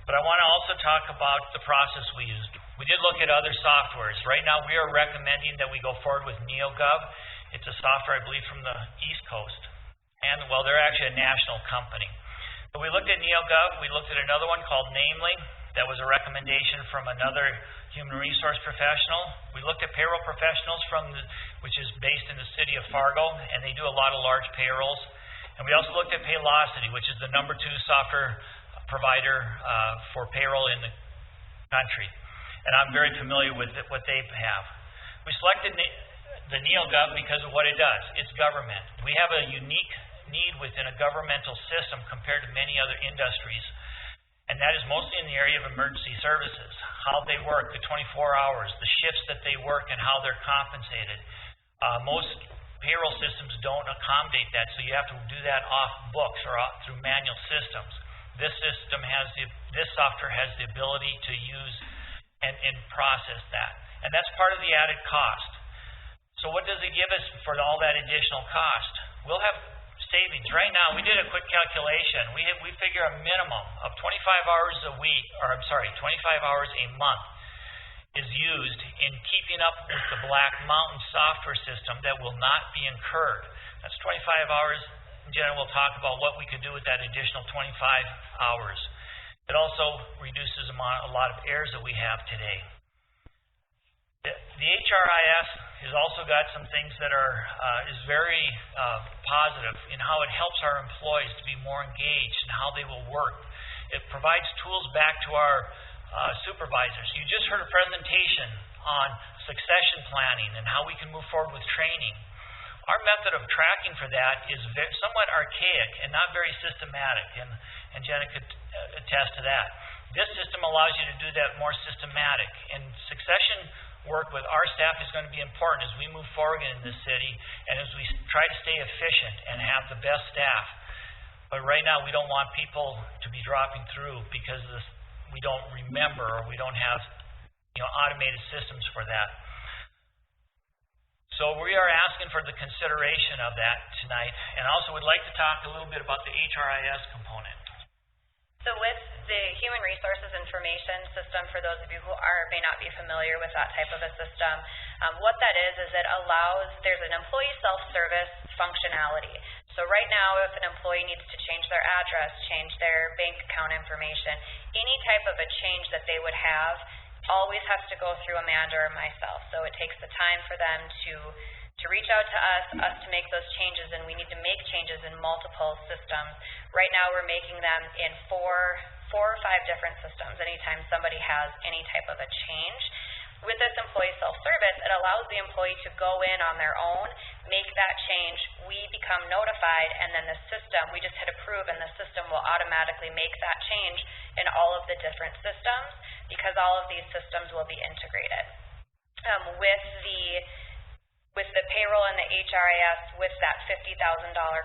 S16: but I want to also talk about the process we used. We did look at other softwares. Right now, we are recommending that we go forward with NeoGov. It's a software, I believe, from the East Coast. And, well, they're actually a national company. But we looked at NeoGov. We looked at another one called Namely. That was a recommendation from another human resource professional. We looked at Payroll Professionals, which is based in the city of Fargo, and they do a lot of large payrolls. And we also looked at Paylocity, which is the #2 software provider for payroll in the country. And I'm very familiar with what they have. We selected the NeoGov because of what it does. It's government. We have a unique need within a governmental system compared to many other industries, and that is mostly in the area of emergency services, how they work, the 24 hours, the shifts that they work, and how they're compensated. Most payroll systems don't accommodate that, so you have to do that off books or through manual systems. This software has the ability to use and process that, and that's part of the added cost. So what does it give us for all that additional cost? We'll have savings. Right now, we did a quick calculation. We figure a minimum of 25 hours a week, or 25 hours a month is used in keeping up with the Black Mountain software system that will not be incurred. That's 25 hours. In general, we'll talk about what we could do with that additional 25 hours. It also reduces a lot of errors that we have today. The HRIS has also got some things that is very positive in how it helps our employees to be more engaged in how they will work. It provides tools back to our supervisors. You just heard a presentation on succession planning and how we can move forward with training. Our method of tracking for that is somewhat archaic and not very systematic, and Jenna could attest to that. This system allows you to do that more systematic, and succession work with our staff is going to be important as we move forward in this city and as we try to stay efficient and have the best staff. But right now, we don't want people to be dropping through because we don't remember or we don't have automated systems for that. So we are asking for the consideration of that tonight, and also would like to talk a little bit about the HRIS component.
S14: So with the Human Resources Information System, for those of you who may not be familiar with that type of a system, what that is it allows, there's an employee self-service functionality. So right now, if an employee needs to change their address, change their bank account information, any type of a change that they would have, always has to go through Amanda or myself. So it takes the time for them to reach out to us to make those changes, and we need to make changes in multiple systems. Right now we're making them in four or five different systems anytime somebody has any type of a change. With this employee self-service, it allows the employee to go in on their own, make that change, we become notified, and then the system, we just hit approve, and the system will automatically make that change in all of the different systems because all of these systems will be integrated. With the payroll and the HRIS, with that $50,000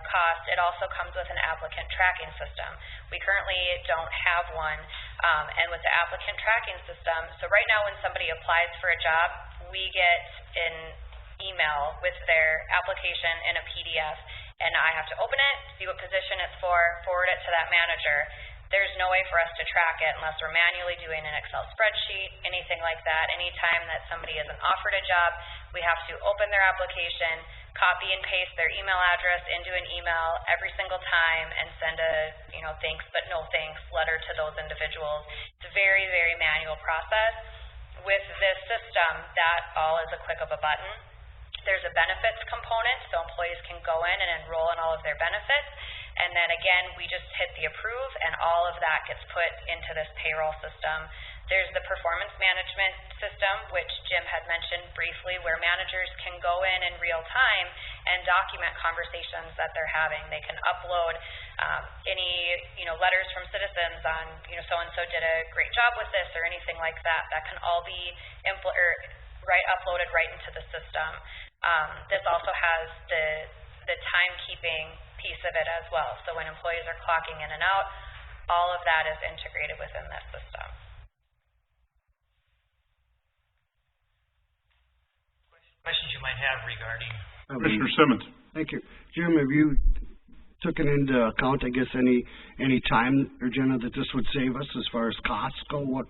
S14: cost, it also comes with an applicant tracking system. We currently don't have one, and with the applicant tracking system, so right now when somebody applies for a job, we get an email with their application in a PDF, and I have to open it, see what position it's for, forward it to that manager. There's no way for us to track it unless we're manually doing an Excel spreadsheet, anything like that. Anytime that somebody isn't offered a job, we have to open their application, copy and paste their email address into an email every single time, and send a thanks but no thanks letter to those individuals. It's a very, very manual process. With this system, that all is a click of a button. There's a benefits component, so employees can go in and enroll in all of their benefits. And then again, we just hit the approve, and all of that gets put into this payroll system. There's the performance management system, which Jim had mentioned briefly, where managers can go in real time and document conversations that they're having. They can upload any letters from citizens on so-and-so did a great job with this or anything like that. That can all be uploaded right into the system. This also has the timekeeping piece of it as well. So when employees are clocking in and out, all of that is integrated within this system.
S16: Questions you might have regarding...
S6: Commissioner Simmons.
S3: Thank you. Jim, have you taken into account, I guess, any time, or Jenna, that this would save us as far as costs go? What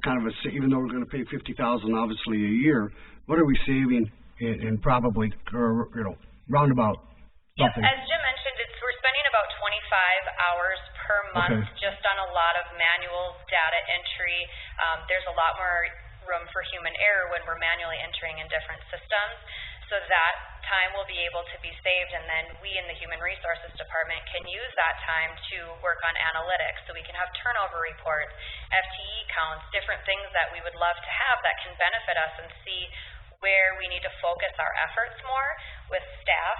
S3: kind of even though we're gonna pay $50,000 obviously a year, what are we saving in probably, or, roundabout something?
S14: As Jim mentioned, we're spending about 25 hours per month just on a lot of manual data entry. There's a lot more room for human error when we're manually entering in different systems. So that time will be able to be saved, and then we in the Human Resources Department can use that time to work on analytics. So we can have turnover reports, FTE counts, different things that we would love to have that can benefit us and see where we need to focus our efforts more with staff.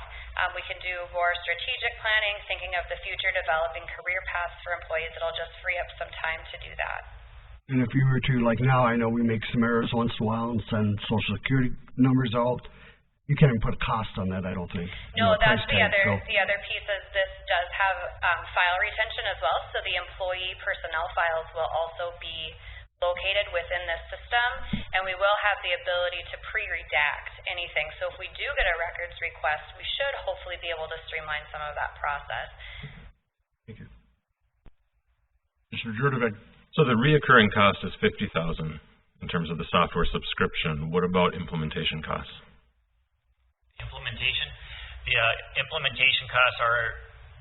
S14: We can do more strategic planning, thinking of the future, developing career paths for employees. It'll just free up some time to do that.
S3: And if you were to, like now, I know we make some errors once in a while and send Social Security numbers out. You can't even put a cost on that, I don't think.
S14: No, that's the other piece is this does have file retention as well, so the employee personnel files will also be located within this system, and we will have the ability to pre-redact anything. So if we do get a records request, we should hopefully be able to streamline some of that process.
S3: Thank you.
S1: Mr. Jupic.
S12: So the reoccurring cost is $50,000 in terms of the software subscription. What about implementation costs?
S16: Implementation? The implementation costs are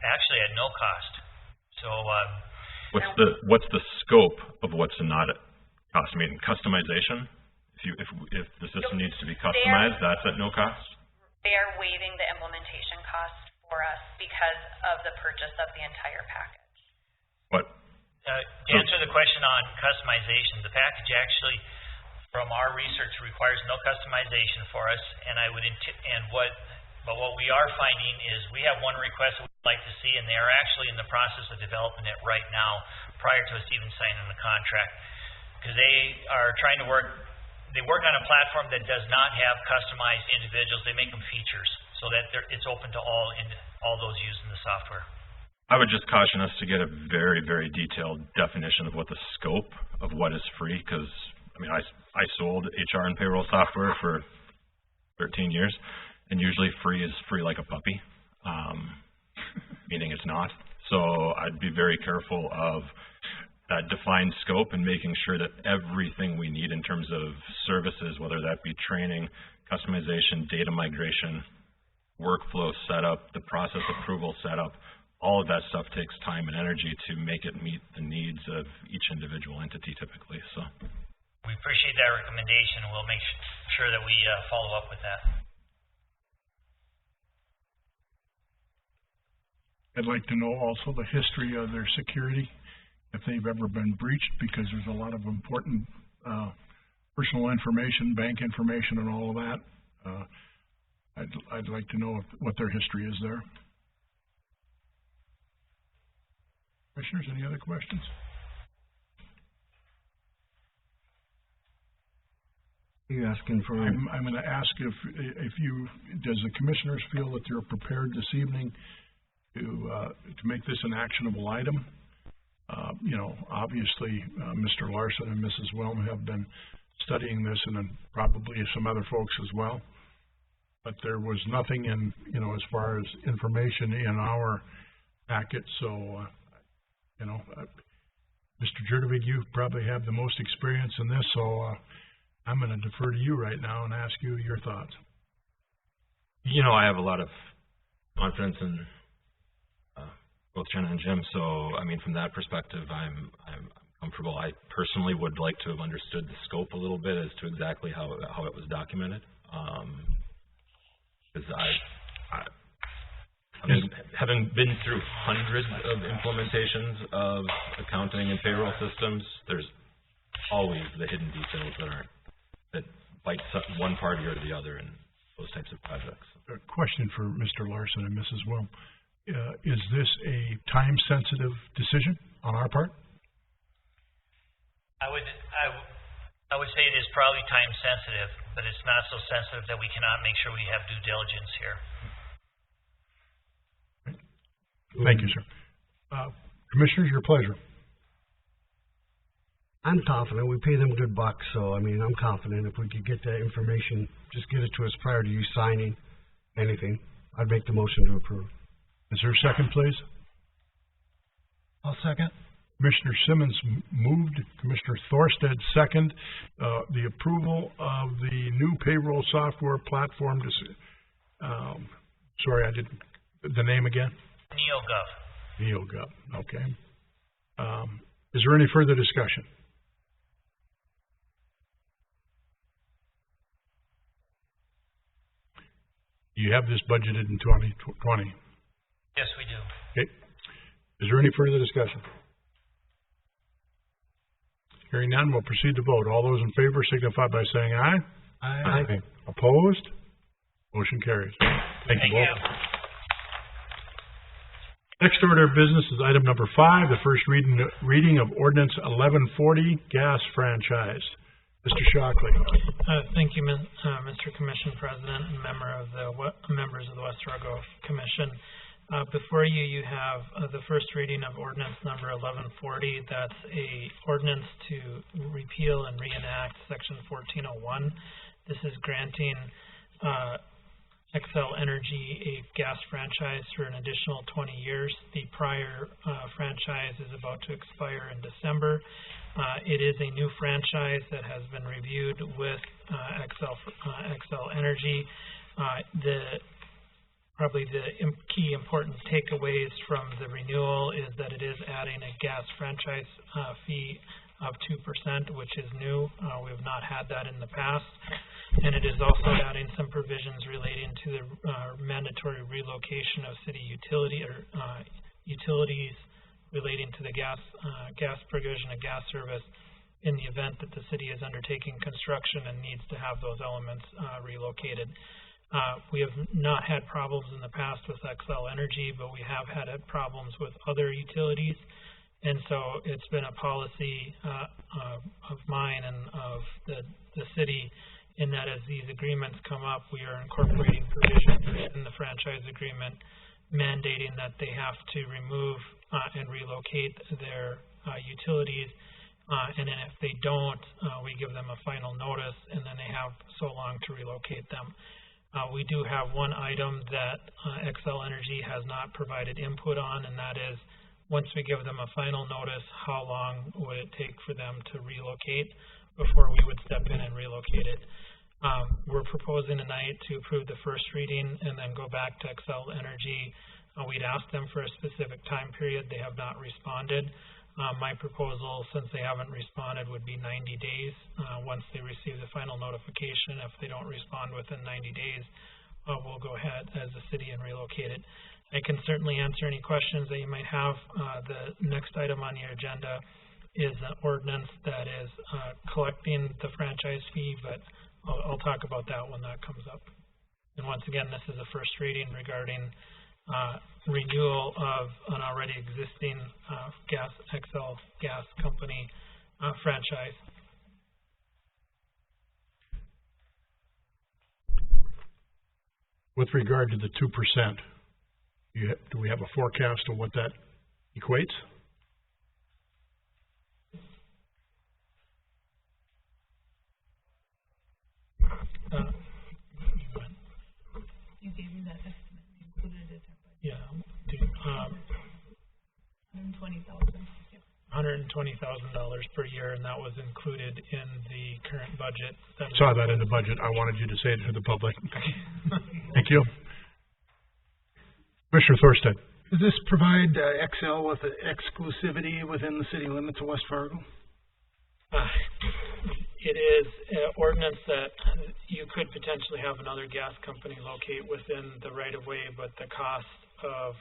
S16: actually at no cost. So
S12: what's the scope of what's not at cost? I mean, customization. If the system needs to be customized, that's at no cost.
S14: They are waiving the implementation cost for us because of the purchase of the entire package.
S12: What?
S16: To answer the question on customization, the package actually, from our research, requires no customization for us, but what we are finding is we have one request that we'd like to see, and they are actually in the process of developing it right now, prior to us even signing the contract, because they are trying to work on a platform that does not have customized individuals. They make them features so that it's open to all those using the software.
S12: I would just caution us to get a very, very detailed definition of what the scope of what is free, because I mean, I sold HR and payroll software for 13 years, and usually free is free like a puppy, meaning it's not. So I'd be very careful of that defined scope and making sure that everything we need in terms of services, whether that be training, customization, data migration, workflow setup, the process approval setup, all of that stuff takes time and energy to make it meet the needs of each individual entity typically. So
S16: we appreciate that recommendation, and we'll make sure that we follow up with that.
S1: I'd like to know also the history of their security, if they've ever been breached, because there's a lot of important personal information, bank information, and all of that. I'd like to know what their history is there. Commissioners, any other questions?
S3: Are you asking for?
S1: I'm going to ask does the commissioners feel that they're prepared this evening to make this an actionable item? Obviously, Mr. Larson and Mrs. Wilm have been studying this, and then probably some other folks as well. But there was nothing in, as far as information in our packet, so, Mr. Jupic, you probably have the most experience in this, so I'm going to defer to you right now and ask you your thoughts.
S12: I have a lot of confidence in both Jenna and Jim, so I mean, from that perspective, I'm comfortable. I personally would like to have understood the scope a little bit as to exactly how it was documented, because having been through hundreds of implementations of accounting and payroll systems, there's always the hidden details that bite one party or the other in those types of projects.
S1: A question for Mr. Larson and Mrs. Wilm. Is this a time-sensitive decision on our part?
S16: I would say it is probably time-sensitive, but it's not so sensitive that we cannot make sure we have due diligence here.
S1: Thank you, sir. Commissioners, your pleasure.
S3: I'm confident. We pay them good bucks, so I mean, I'm confident if we could get that information, just get it to us prior to you signing anything. I'd make the motion to approve.
S1: Is there a second, please?
S10: I'll second.
S1: Commissioner Simmons moved, Commissioner Thorstead second, the approval of the new payroll software platform. Sorry, I didn't, the name again? NeoGov, okay. Is there any further discussion? You have this budgeted in 2020?
S16: Yes, we do.
S1: Okay. Is there any further discussion? Hearing none, we'll proceed to vote. All those in favor signify by saying aye.
S10: Aye.
S1: Opposed? Motion carries. Thank you both. Next order of business is item number 5, the first reading of Ordinance 1140, gas franchise. Mr. Shockley.
S13: Thank you, Mr. Commission President and members of the West Fargo Commission. Before you, you have the first reading of ordinance number 1140. That's a ordinance to repeal and reenact section 1401. This is granting Xcel Energy a gas franchise for an additional 20 years. The prior franchise is about to expire in December. It is a new franchise that has been reviewed with Xcel Energy. Probably the key important takeaways from the renewal is that it is adding a gas franchise fee of 2%, which is new. We have not had that in the past. And it is also adding some provisions relating to the mandatory relocation of city utilities relating to the gas provision of gas service in the event that the city is undertaking construction and needs to have those elements relocated. We have not had problems in the past with Xcel Energy, but we have had problems with other utilities. And so it's been a policy of mine and of the city in that as these agreements come up, we are incorporating provisions in the franchise agreement mandating that they have to remove and relocate their utilities. And then if they don't, we give them a final notice, and then they have so long to relocate them. We do have one item that Xcel Energy has not provided input on, and that is once we give them a final notice, how long would it take for them to relocate before we would step in and relocate it. We're proposing tonight to approve the first reading and then go back to Xcel Energy. We'd asked them for a specific time period. They have not responded. My proposal, since they haven't responded, would be 90 days. Once they receive the final notification, if they don't respond within 90 days, we'll go ahead as a city and relocate it. I can certainly answer any questions that you might have. The next item on your agenda is an ordinance that is collecting the franchise fee, but I'll talk about that when that comes up. And once again, this is a first reading regarding renewal of an already existing Xcel Gas Company franchise.
S1: With regard to the 2%, do we have a forecast of what that equates?
S5: You gave me that estimate. You included it.
S13: Yeah.
S5: $120,000.
S13: $120,000 per year, and that was included in the current budget.
S1: Saw that in the budget. I wanted you to say it to the public. Thank you. Commissioner Thorstead.
S10: Does this provide Xcel with exclusivity within the city limits of West Fargo?
S13: It is an ordinance that you could potentially have another gas company locate within the right-of-way, but the cost of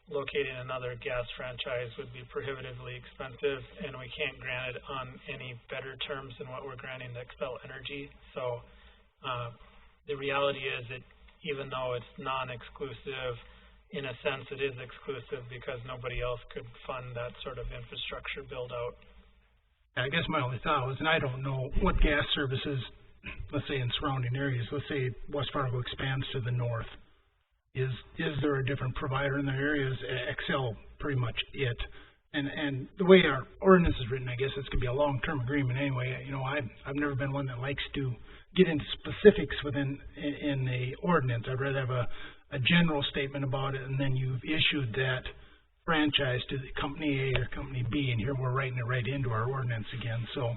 S13: locating another gas franchise would be prohibitively expensive, and we can't grant it on any better terms than what we're granting to Xcel Energy. So the reality is that even though it's non-exclusive, in a sense it is exclusive because nobody else could fund that sort of infrastructure build-out.
S10: I guess my only thought was, and I don't know what gas services, let's say in surrounding areas, let's say West Fargo expands to the north. Is there a different provider in their areas? Xcel pretty much it. And the way our ordinance is written, I guess it's going to be a long-term agreement anyway. You know, I've never been one that likes to get into specifics in the ordinance. I'd rather have a a general statement about it, and then you've issued that franchise to the company A or company B, and here we're writing it right into our ordinance again. So,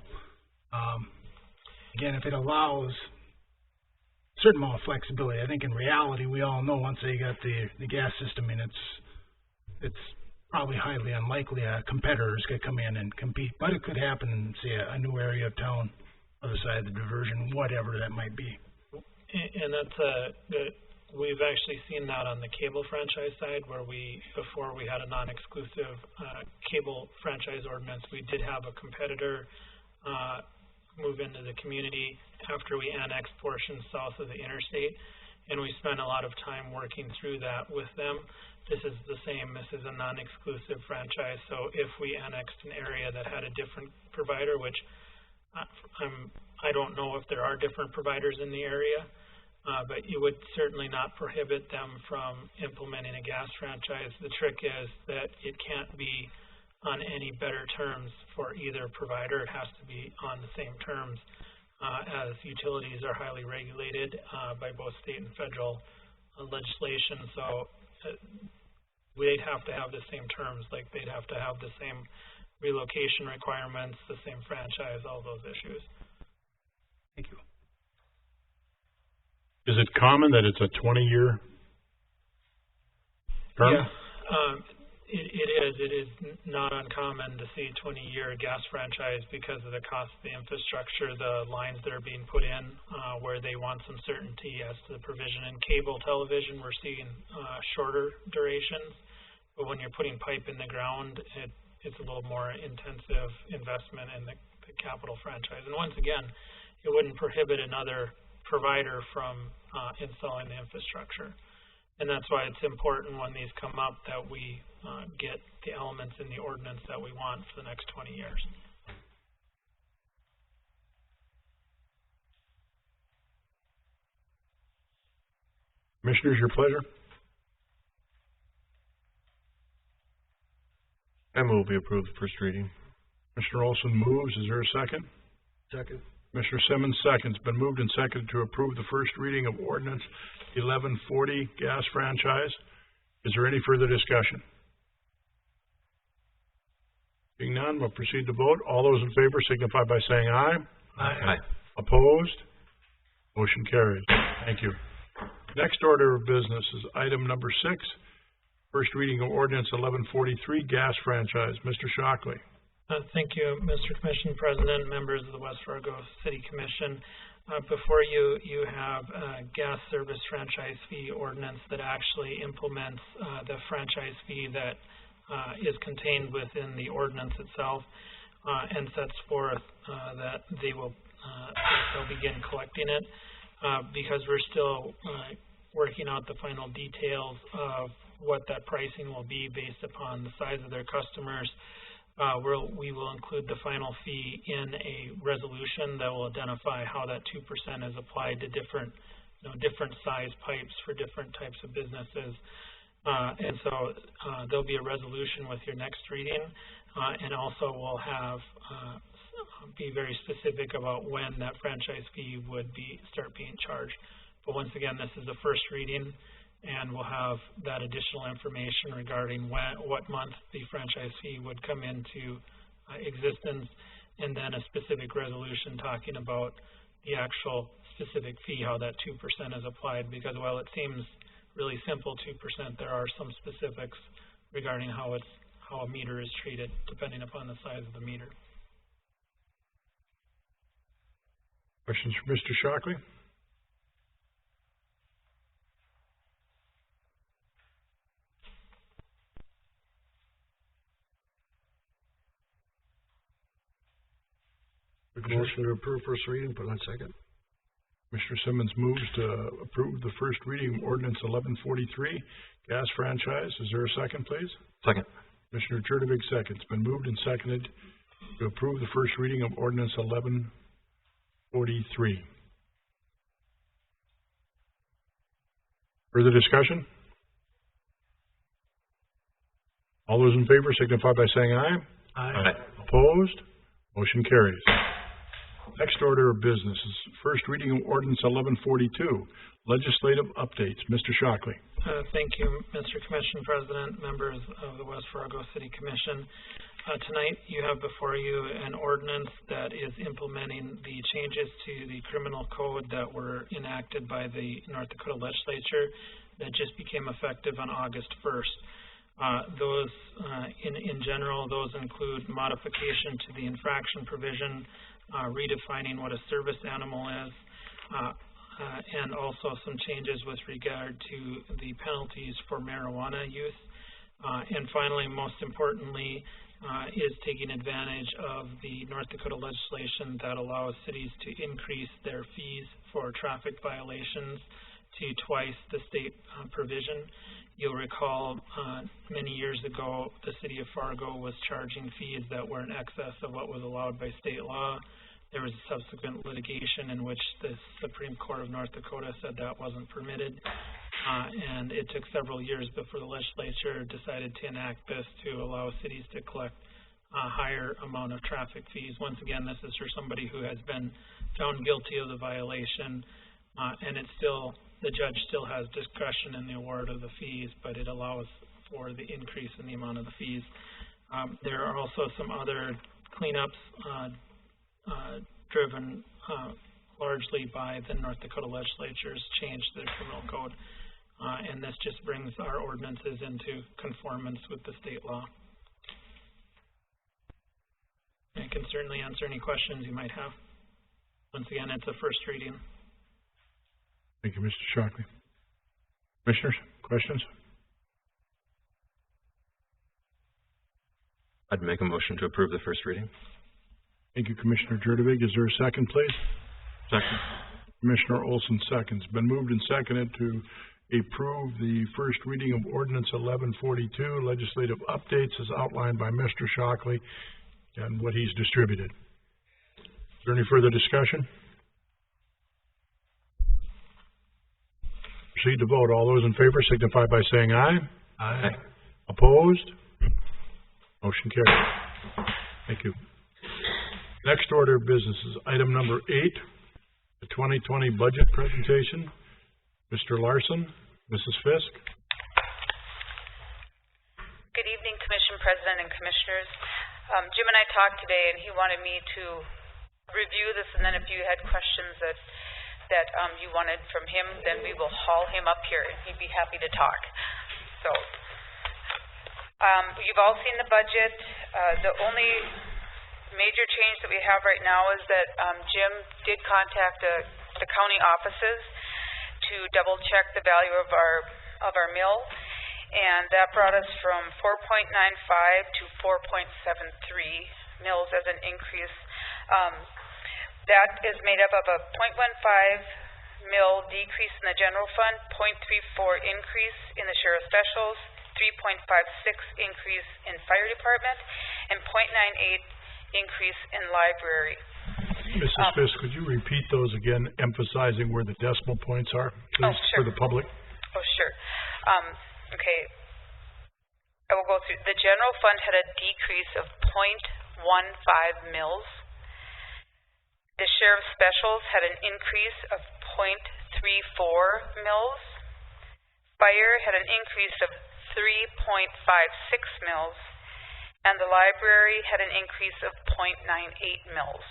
S10: again, if it allows a certain amount of flexibility, I think in reality, we all know once they got the gas system in, it's probably highly unlikely a competitor is going to come in and compete, but it could happen in, say, a new area of town, other side of the diversion, whatever that might be.
S13: And that's we've actually seen that on the cable franchise side, where before we had a non-exclusive cable franchise ordinance, we did have a competitor move into the community after we annexed portions south of the interstate, and we spent a lot of time working through that with them. This is the same. This is a non-exclusive franchise, so if we annexed an area that had a different provider, which I don't know if there are different providers in the area, but you would certainly not prohibit them from implementing a gas franchise. The trick is that it can't be on any better terms for either provider. It has to be on the same terms, as utilities are highly regulated by both state and federal legislation. So they'd have to have the same terms, like they'd have to have the same relocation requirements, the same franchise, all those issues.
S10: Thank you.
S4: Is it common that it's a 20-year term?
S13: Yeah, it is not uncommon to see 20-year gas franchise because of the cost of the infrastructure, the lines that are being put in, where they want some certainty as to the provision. In cable television, we're seeing shorter durations, but when you're putting pipe in the ground, it's a little more intensive investment in the capital franchise. And once again, it wouldn't prohibit another provider from installing the infrastructure. And that's why it's important when these come up that we get the elements in the ordinance that we want for the next 20 years.
S1: Commissioners, your pleasure.
S2: I move we approve the first reading.
S1: Commissioner Olson moves. Is there a second?
S3: Second.
S1: Commissioner Simmons seconds. Been moved and seconded to approve the first reading of Ordinance 1140 gas franchise. Is there any further discussion? Being none, we'll proceed to vote. All those in favor signify by saying aye.
S2: Aye.
S1: Opposed? Motion carries. Thank you. Next order of business is item number 6. First reading of Ordinance 1143 gas franchise. Mr. Shockley.
S13: Thank you, Mr. Commission President, members of the West Fargo City Commission. Before you, you have a gas service franchise fee ordinance that actually implements the franchise fee that is contained within the ordinance itself, and sets forth that they'll begin collecting it. Because we're still working out the final details of what that pricing will be based upon the size of their customers, we will include the final fee in a resolution that will identify how that 2% is applied to different size pipes for different types of businesses. And so there'll be a resolution with your next reading, and also we'll have be very specific about when that franchise fee would start being charged. But once again, this is the first reading, and we'll have that additional information regarding what month the franchise fee would come into existence, and then a specific resolution talking about the actual specific fee, how that 2% is applied, because while it seems really simple, 2%, there are some specifics regarding how a meter is treated depending upon the size of the meter.
S1: Questions for Mr. Shockley?
S3: Motion to approve first reading, put on second.
S1: Commissioner Simmons moves to approve the first reading of Ordinance 1143 gas franchise. Is there a second, please?
S2: Second.
S1: Commissioner Jupic seconds. Been moved and seconded to approve the first reading of Ordinance 1143. Further discussion? All those in favor signify by saying aye.
S2: Aye.
S1: Opposed? Motion carries. Next order of business is first reading of Ordinance 1142, legislative updates. Mr. Shockley.
S13: Thank you, Mr. Commission President, members of the West Fargo City Commission. Tonight, you have before you an ordinance that is implementing the changes to the criminal code that were enacted by the North Dakota legislature that just became effective on August 1st. In general, those include modification to the infraction provision, redefining what a service animal is, and also some changes with regard to the penalties for marijuana use. And finally, most importantly, is taking advantage of the North Dakota legislation that allows cities to increase their fees for traffic violations to twice the state provision. You'll recall many years ago, the city of Fargo was charging fees that were in excess of what was allowed by state law. There was a subsequent litigation in which the Supreme Court of North Dakota said that wasn't permitted. And it took several years before the legislature decided to enact this to allow cities to collect a higher amount of traffic fees. Once again, this is for somebody who has been found guilty of the violation, and the judge still has discretion in the award of the fees, but it allows for the increase in the amount of the fees. There are also some other cleanups driven largely by the North Dakota legislature's change to the criminal code. And this just brings our ordinances into conformance with the state law. I can certainly answer any questions you might have. Once again, it's a first reading.
S1: Thank you, Mr. Shockley. Commissioners, questions?
S17: I'd make a motion to approve the first reading.
S1: Thank you, Commissioner Jurdevig. Is there a second, please?
S17: Second.
S1: Commissioner Olson seconds. Been moved and seconded to approve the first reading of Ordinance 1142, legislative updates as outlined by Mr. Shockley and what he's distributed. Is there any further discussion? Proceed to vote. All those in favor signify by saying aye.
S17: Aye.
S1: Opposed? Motion carried. Thank you. Next order of business is item number 8, the 2020 budget presentation. Mr. Larson, Mrs. Fisk.
S5: Good evening, Commission President and Commissioners. Jim and I talked today, and he wanted me to review this, and then if you had questions that you wanted from him, then we will haul him up here, and he'd be happy to talk. So, you've all seen the budget. The only major change that we have right now is that Jim did contact the county offices to double check the value of our mill, and that brought us from 4.95 to 4.73 mills as an increase. That is made up of a 0.15 mill decrease in the general fund, 0.34 increase in the sheriff specials, 3.56 increase in fire department, and 0.98 increase in library.
S1: Mrs. Fisk, could you repeat those again, emphasizing where the decimal points are, please, for the public?
S5: Oh, sure. Okay. I will go through. The general fund had a decrease of 0.15 mills. The sheriff's specials had an increase of 0.34 mills. Fire had an increase of 3.56 mills. And the library had an increase of 0.98 mills.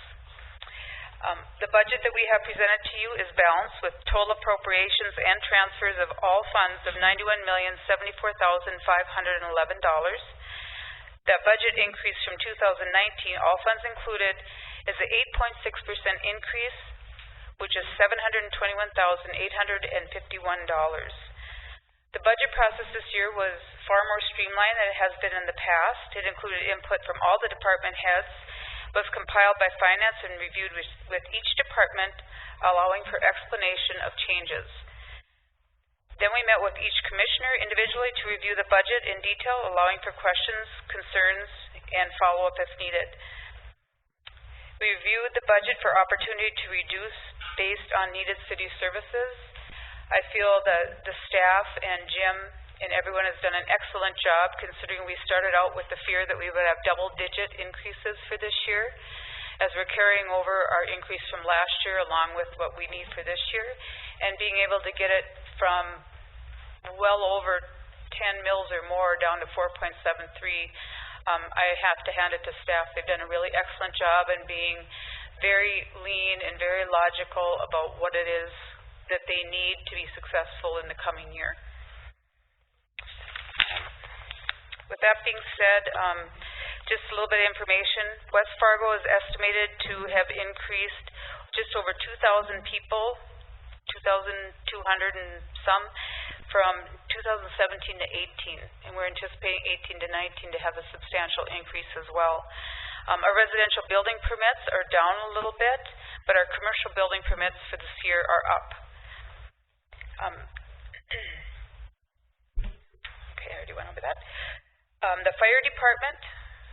S5: The budget that we have presented to you is balanced with total appropriations and transfers of all funds of $91,074,511. That budget increase from 2019, all funds included, is an 8.6% increase, which is $721,851. The budget process this year was far more streamlined than it has been in the past. It included input from all the department heads, was compiled by finance and reviewed with each department, allowing for explanation of changes. Then we met with each commissioner individually to review the budget in detail, allowing for questions, concerns, and follow-up if needed. We reviewed the budget for opportunity to reduce based on needed city services. I feel that the staff and Jim and everyone has done an excellent job, considering we started out with the fear that we would have double-digit increases for this year, as we're carrying over our increase from last year along with what we need for this year, and being able to get it from well over 10 mills or more down to 4.73. I have to hand it to staff. They've done a really excellent job in being very lean and very logical about what it is that they need to be successful in the coming year. With that being said, just a little bit of information. West Fargo is estimated to have increased just over 2,000 people, 2,200 and some, from 2017 to 18, and we're anticipating 18 to 19 to have a substantial increase as well. Our residential building permits are down a little bit, but our commercial building permits for this year are up. Okay, I already went over that. The fire department,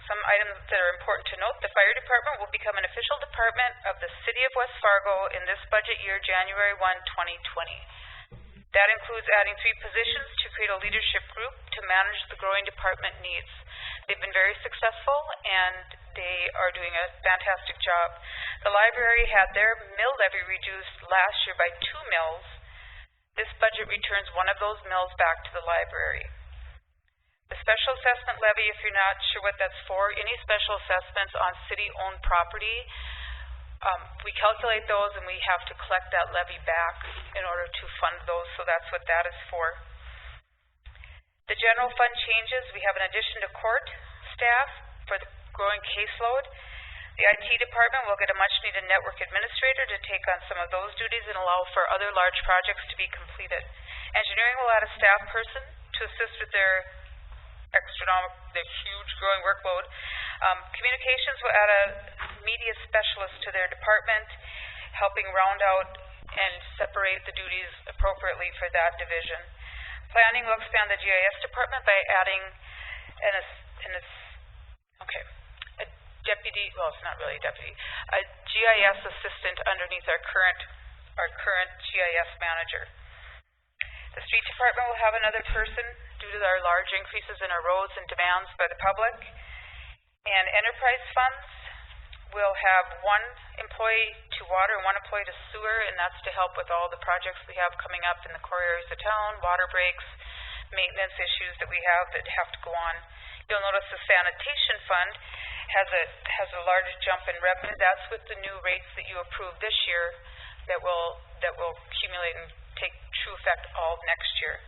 S5: some items that are important to note. The fire department will become an official department of the City of West Fargo in this budget year, January 1, 2020. That includes adding 3 positions to create a leadership group to manage the growing department needs. They've been very successful, and they are doing a fantastic job. The library had their mill levy reduced last year by 2 mills. This budget returns one of those mills back to the library. The special assessment levy, if you're not sure what that's for, any special assessments on city-owned property, we calculate those and we have to collect that levy back in order to fund those, so that's what that is for. The general fund changes. We have an addition to court staff for the growing caseload. The IT department will get a much-needed network administrator to take on some of those duties and allow for other large projects to be completed. Engineering will add a staff person to assist with their huge growing workload. Communications will add a media specialist to their department, helping round out and separate the duties appropriately for that division. Planning will expand the GIS department by adding a deputy, well, it's not really a deputy, a GIS assistant underneath our current GIS manager. The street department will have another person due to our large increases in our roads and demands by the public. And enterprise funds will have 1 employee to water and 1 employee to sewer, and that's to help with all the projects we have coming up in the core areas of town, water breaks, maintenance issues that we have that have to go on. You'll notice the sanitation fund has a large jump in revenue. That's with the new rates that you approved this year that will accumulate and take true effect all of next year.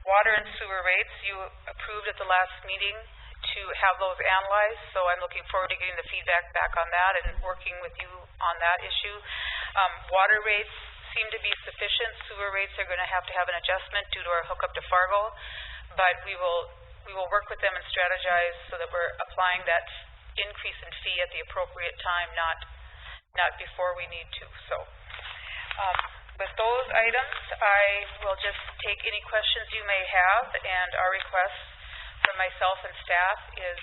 S5: Water and sewer rates, you approved at the last meeting to have those analyzed, so I'm looking forward to getting the feedback back on that and working with you on that issue. Water rates seem to be sufficient. Sewer rates are going to have an adjustment due to our hookup to Fargo, but we will work with them and strategize so that we're applying that increase in fee at the appropriate time, not before we need to. So with those items, I will just take any questions you may have, and our request from myself and staff is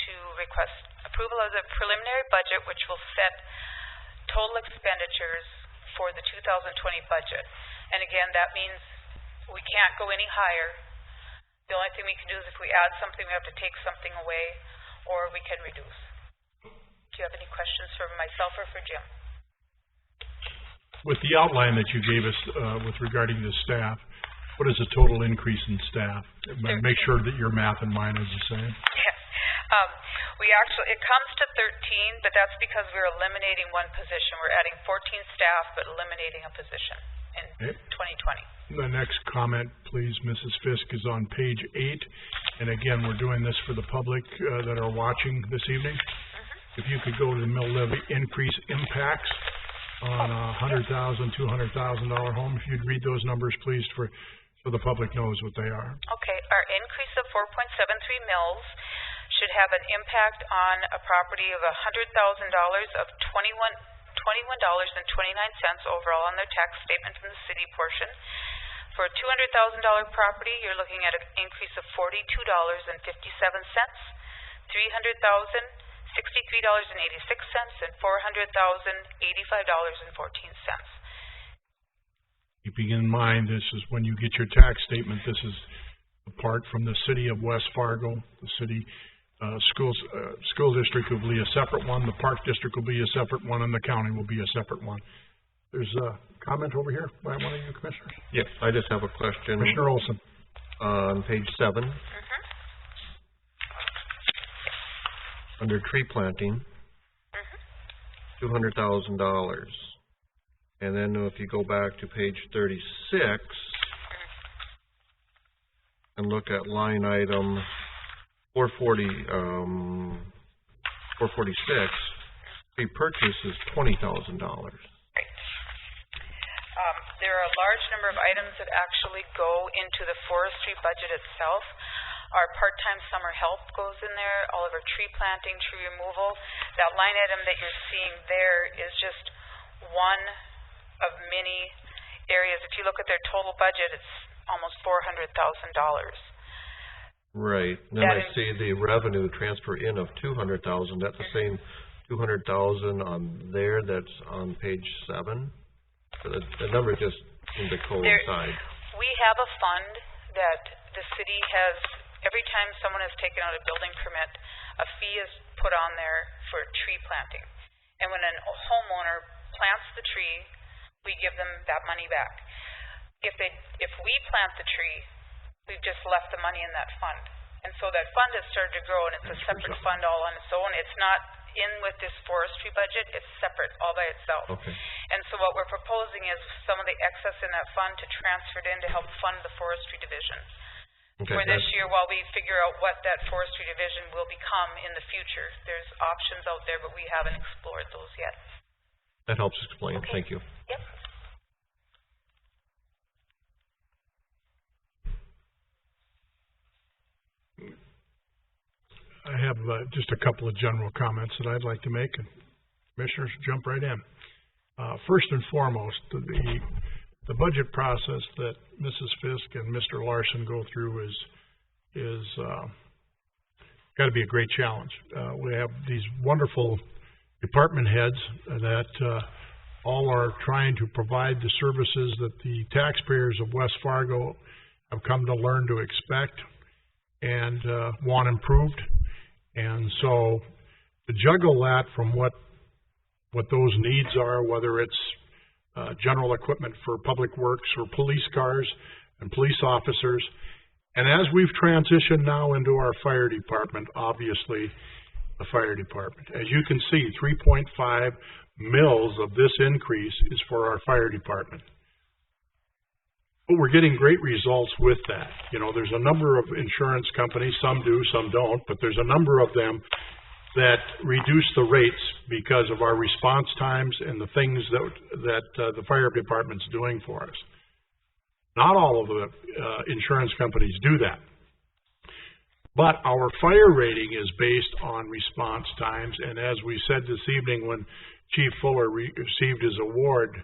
S5: to request approval of the preliminary budget, which will set total expenditures for the 2020 budget. And again, that means we can't go any higher. The only thing we can do is if we add something, we have to take something away, or we can reduce. Do you have any questions for myself or for Jim?
S1: With the outline that you gave us with regarding the staff, what is the total increase in staff? Make sure that your math and mine are the same.
S5: Yes. It comes to 13, but that's because we're eliminating 1 position. We're adding 14 staff, but eliminating a position in 2020.
S1: The next comment, please, Mrs. Fisk, is on page 8. And again, we're doing this for the public that are watching this evening. If you could go to the mill levy increase impacts on a $100,000, $200,000 home, if you'd read those numbers, please, so the public knows what they are.
S5: Okay, our increase of 4.73 mills should have an impact on a property of $100,000 of $21.29 overall on their tax statement from the city portion. For a $200,000 property, you're looking at an increase of $42.57. $300,000, $63.86, and $400,000, $85.14.
S1: Keeping in mind, this is when you get your tax statement, this is apart from the city of West Fargo. The city school district will be a separate one, the park district will be a separate one, and the county will be a separate one. There's comment over here by one of you commissioners?
S2: Yep, I just have a question.
S1: Commissioner Olson.
S2: On page 7. Under tree planting, $200,000. And then if you go back to page 36 and look at line item 446, the purchase is $20,000.
S18: There are a large number of items that actually go into the forestry budget itself. Our part-time summer help goes in there, all of our tree planting, tree removal. That line item that you're seeing there is just one of many areas. If you look at their total budget, it's almost $400,000.
S2: Right. Then I see the revenue transfer in of $200,000. That's the same $200,000 on there that's on page 7. So the number just seemed to coincide.
S18: We have a fund that the city has, every time someone has taken out a building permit, a fee is put on there for tree planting. And when a homeowner plants the tree, we give them that money back. If we plant the tree, we've just left the money in that fund. And so that fund has started to grow, and it's a separate fund all on its own. It's not in with this forestry budget, it's separate all by itself.
S2: Okay.
S18: And so what we're proposing is some of the excess in that fund to transfer it in to help fund the forestry division.
S2: Okay,
S18: for this year, while we figure out what that forestry division will become in the future. There's options out there, but we haven't explored those yet.
S2: That helps explain.
S18: Okay.
S2: Thank you.
S18: Yep.
S1: I have just a couple of general comments that I'd like to make, and commissioners, jump right in. First and foremost, the budget process that Mrs. Fisk and Mr. Larson go through is got to be a great challenge. We have these wonderful department heads that all are trying to provide the services that the taxpayers of West Fargo have come to learn to expect and want improved. And so to juggle that from what those needs are, whether it's general equipment for public works or police cars and police officers, and as we've transitioned now into our fire department, obviously the fire department. As you can see, 3.5 mils of this increase is for our fire department. But we're getting great results with that. You know, there's a number of insurance companies, some do, some don't, but there's a number of them that reduce the rates because of our response times and the things that the fire department's doing for us. Not all of the insurance companies do that. But our fire rating is based on response times, and as we said this evening when Chief Fuller received his award,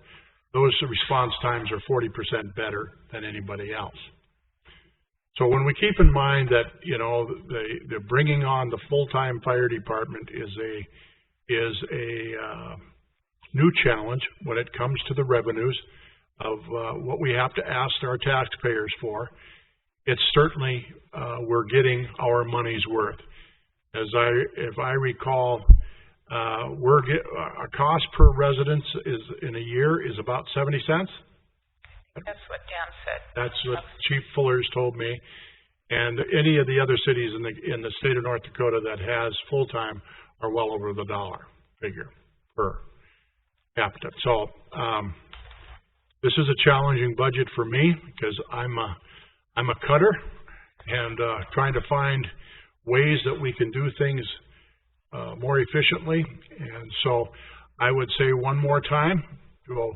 S1: those response times are 40% better than anybody else. So when we keep in mind that, you know, the bringing on the full-time fire department is a new challenge when it comes to the revenues of what we have to ask our taxpayers for, it's certainly we're getting our money's worth. If I recall, a cost per residence is in a year is about 70 cents.
S18: That's what Dan said.
S1: That's what Chief Fuller's told me. And any of the other cities in the state of North Dakota that has full-time are well over the dollar figure per capita. So this is a challenging budget for me because I'm a cutter and trying to find ways that we can do things more efficiently. And so I would say one more time to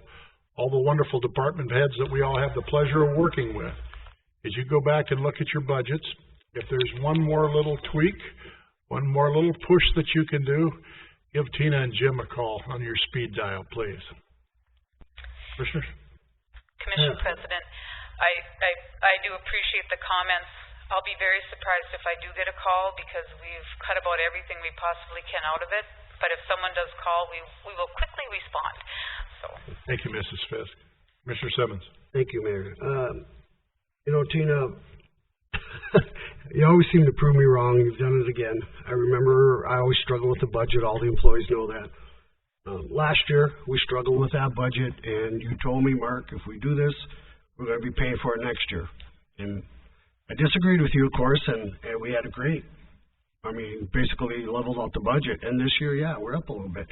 S1: all the wonderful department heads that we all have the pleasure of working with, as you go back and look at your budgets, if there's one more little tweak, one more little push that you can do, give Tina and Jim a call on your speed dial, please. Commissioner?
S18: Commissioner President, I do appreciate the comments. I'll be very surprised if I do get a call because we've cut about everything we possibly can out of it. But if someone does call, we will quickly respond. So.
S1: Thank you, Mrs. Fisk. Commissioner Simmons.
S3: Thank you, Mayor. You know, Tina, you always seem to prove me wrong. You've done it again. I remember I always struggle with the budget. All the employees know that. Last year, we struggled with that budget, and you told me, Mark, if we do this, we're gonna be paying for it next year. And I disagreed with you, of course, and we had a great, basically leveled out the budget. And this year, yeah, we're up a little bit.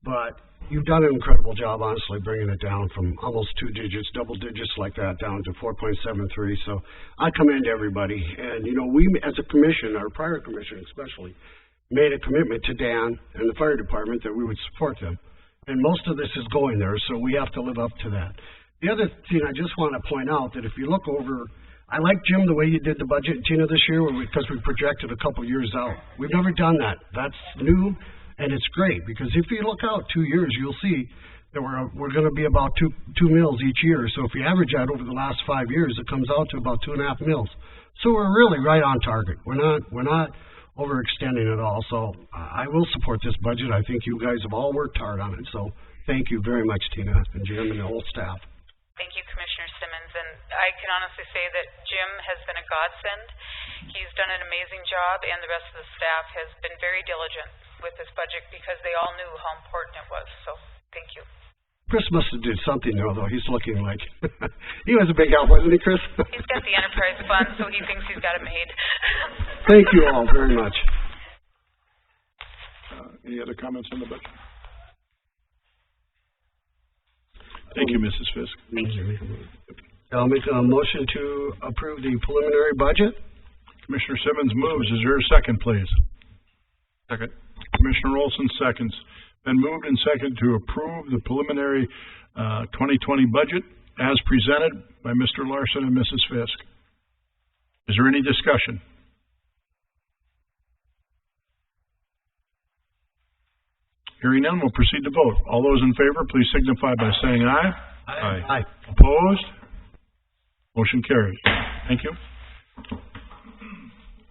S3: But you've done an incredible job, honestly, bringing it down from almost 2 digits, double digits like that, down to 4.73. So I commend everybody. And, we, as a commission, our prior commission especially, made a commitment to Dan and the fire department that we would support them. And most of this is going there, so we have to live up to that. The other thing I just want to point out, that if you look over, I like, Jim, the way you did the budget, Tina, this year, because we projected a couple years out. We've never done that. That's new. And it's great, because if you look out 2 years, you'll see that we're going to be about two mills each year. So if you average that over the last 5 years, it comes out to about 2.5 mills. So we're really right on target. We're not overextending at all. So I will support this budget. I think you guys have all worked hard on it. So thank you very much, Tina and Jim and the whole staff.
S18: Thank you, Commissioner Simmons, and I can honestly say that Jim has been a godsend. He's done an amazing job, and the rest of the staff has been very diligent with this budget because they all knew how important it was. So thank you.
S3: Chris must have did something though. He's looking like he was a big help, wasn't he, Chris?
S18: He's got the enterprise fund, so he thinks he's got it made.
S3: Thank you all very much.
S4: Any other comments on the budget? Thank you, Mrs. Fisk.
S18: Thank you.
S3: I'll make a motion to approve the preliminary budget.
S4: Commissioner Simmons moves. Is there a second, please?
S2: Second.
S4: Commissioner Olson seconds. Been moved and seconded to approve the preliminary 2020 budget as presented by Mr. Larson and Mrs. Fisk. Is there any discussion? Hearing none, we'll proceed to vote. All those in favor, please signify by saying aye.
S3: Aye. Aye.
S4: Opposed? Motion carries. Thank you.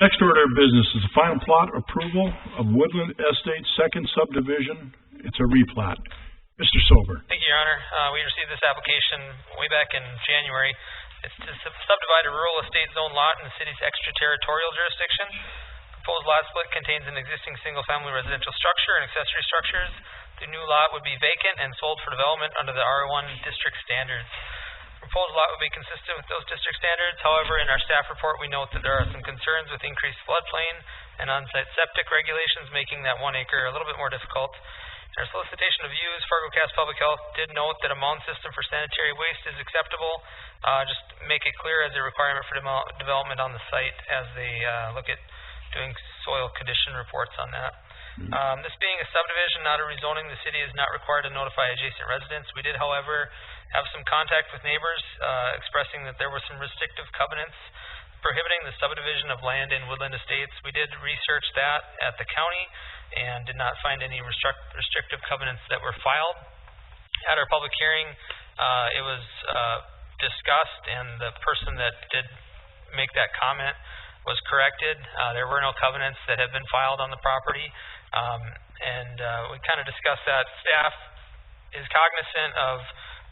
S4: Next order of business is the final plot approval of Woodland Estate Second Subdivision. It's a replat. Mr. Sober.
S19: Thank you, Your Honor. We received this application way back in January. It's to subdivide a rural estate zone lot in the city's extraterritorial jurisdiction. Proposed lot split contains an existing single-family residential structure and accessory structures. The new lot would be vacant and sold for development under the R1 district standards. Proposed lot would be consistent with those district standards. However, in our staff report, we note that there are some concerns with increased floodplain and on-site septic regulations, making that 1 acre a little bit more difficult. In our solicitation of views, Fargo Cast Public Health did note that a mound system for sanitary waste is acceptable. Just make it clear as a requirement for development on the site as they look at doing soil condition reports on that. This being a subdivision, not a rezoning, the city is not required to notify adjacent residents. We did, however, have some contact with neighbors expressing that there were some restrictive covenants prohibiting the subdivision of land in Woodland Estates. We did research that at the county and did not find any restrictive covenants that were filed. At our public hearing, it was discussed, and the person that did make that comment was corrected. There were no covenants that have been filed on the property, and we kind of discussed that. Staff is cognizant of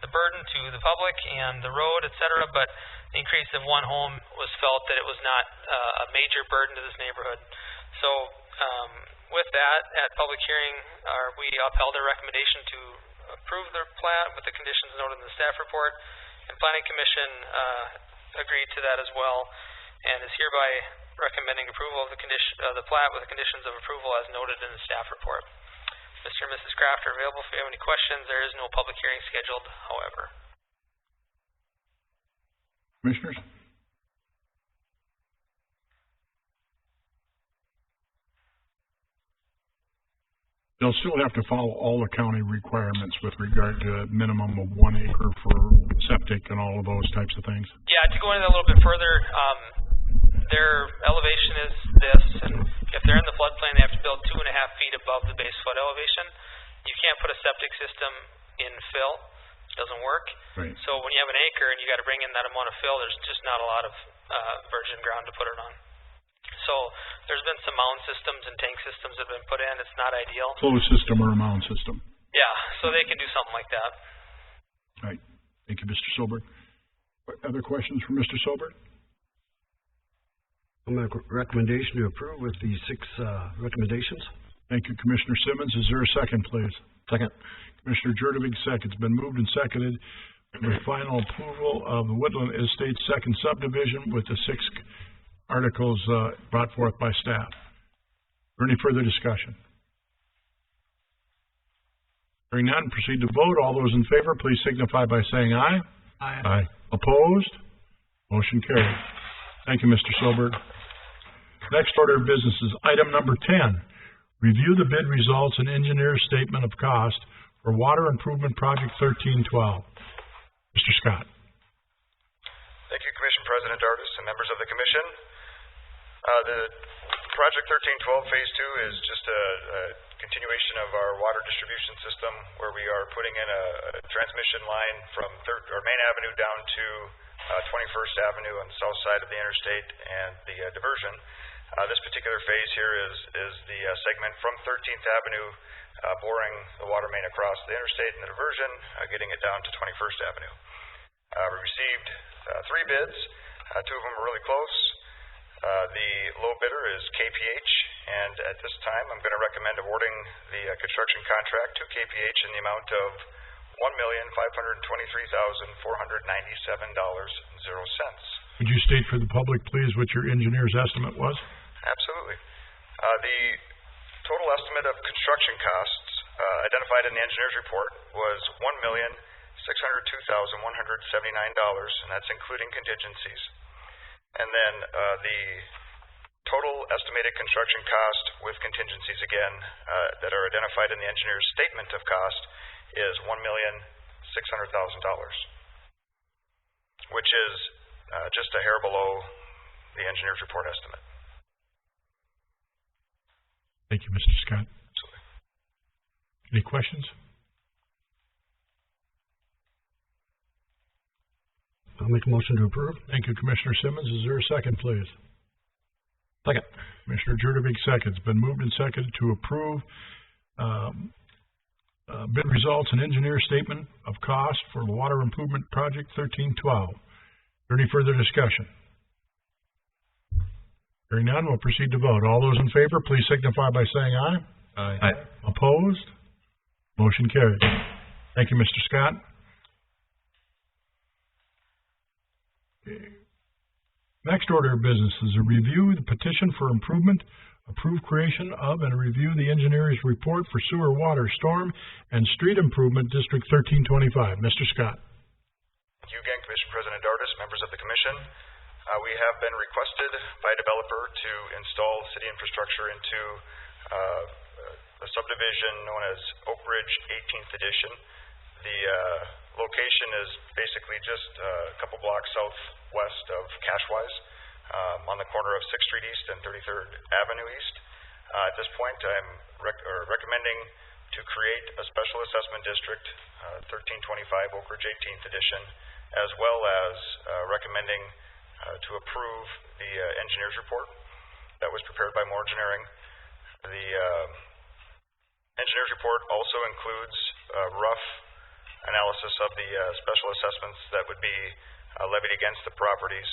S19: the burden to the public and the road, et cetera, but the increase of one home was felt that it was not a major burden to this neighborhood. So with that, at public hearing, we upheld a recommendation to approve the plat with the conditions noted in the staff report, and Planning Commission agreed to that as well, and is hereby recommending approval of the plat with the conditions of approval as noted in the staff report. Mr. and Mrs. Kraft are available if you have any questions. There is no public hearing scheduled, however.
S4: Commissioners? They'll still have to follow all the county requirements with regard to a minimum of 1 acre for septic and all of those types of things.
S19: Yeah, to go into that a little bit further, their elevation is this, and if they're in the floodplain, they have to build 2.5 feet above the base flood elevation. You can't put a septic system in fill. It doesn't work.
S4: Right.
S19: So when you have an acre and you got to bring in that amount of fill, there's just not a lot of virgin ground to put it on. So there's been some mound systems and tank systems that have been put in. It's not ideal.
S4: Closed system or a mound system.
S19: Yeah, so they can do something like that.
S4: All right. Thank you, Mr. Sobert. Other questions from Mr. Sobert?
S3: I'll make a recommendation to approve with the 6 recommendations.
S1: Thank you, Commissioner Simmons. Is there a second, please?
S2: Second.
S1: Commissioner Jupic seconds. Been moved and seconded for final approval of the Woodland Estates second subdivision with the 6 articles brought forth by staff. Is there any further discussion? Hearing none, proceed to vote. All those in favor, please signify by saying aye.
S10: Aye.
S1: Opposed? Motion carried. Thank you, Mr. Silberg. Next order of business is item number 10. Review the bid results and engineer's statement of cost for Water Improvement Project 1312. Mr. Scott.
S20: Thank you, Commission President Dardis and members of the Commission. The Project 1312 Phase 2 is just a continuation of our water distribution system where we are putting in a transmission line from Main Avenue down to 21st Avenue on the south side of the interstate and the diversion. This particular phase here is the segment from 13th Avenue boring the water main across the interstate and the diversion, getting it down to 21st Avenue. We received 3 bids. 2 of them are really close. The low bidder is KPH, and at this time I'm going to recommend awarding the construction contract to KPH in the amount of $1,523,497.00.
S1: Would you state for the public, please, what your engineer's estimate was?
S20: Absolutely. The total estimate of construction costs identified in the engineer's report was $1,602,179, and that's including contingencies. And then the total estimated construction cost with contingencies again that are identified in the engineer's statement of cost is $1,600,000, which is just a hair below the engineer's report estimate.
S1: Thank you, Mr. Scott.
S20: Absolutely.
S1: Any questions?
S3: I'll make a motion to approve.
S1: Thank you, Commissioner Simmons. Is there a second, please?
S2: Second.
S1: Commissioner Jupic seconds. Been moved and seconded to approve bid results and engineer statement of cost for Water Improvement Project 1312. Is there any further discussion? Hearing none, we'll proceed to vote. All those in favor, please signify by saying aye.
S2: Aye.
S1: Opposed? Motion carried. Thank you, Mr. Scott. Next order of business is a review the petition for improvement, approve creation of, and review the engineer's report for sewer, water, storm, and street improvement District 1325. Mr. Scott.
S20: Thank you again, Commission President Dardis, members of the Commission. We have been requested by a developer to install city infrastructure into a subdivision known as Oak Ridge 18th Edition. The location is basically just a couple blocks southwest of Cashwise, on the corner of 6th Street East and 33rd Avenue East. At this point, I'm recommending to create a special assessment district, 1325 Oak Ridge 18th Edition, as well as recommending to approve the engineer's report that was prepared by Moore Engineering. The engineer's report also includes a rough analysis of the special assessments that would be levied against the properties.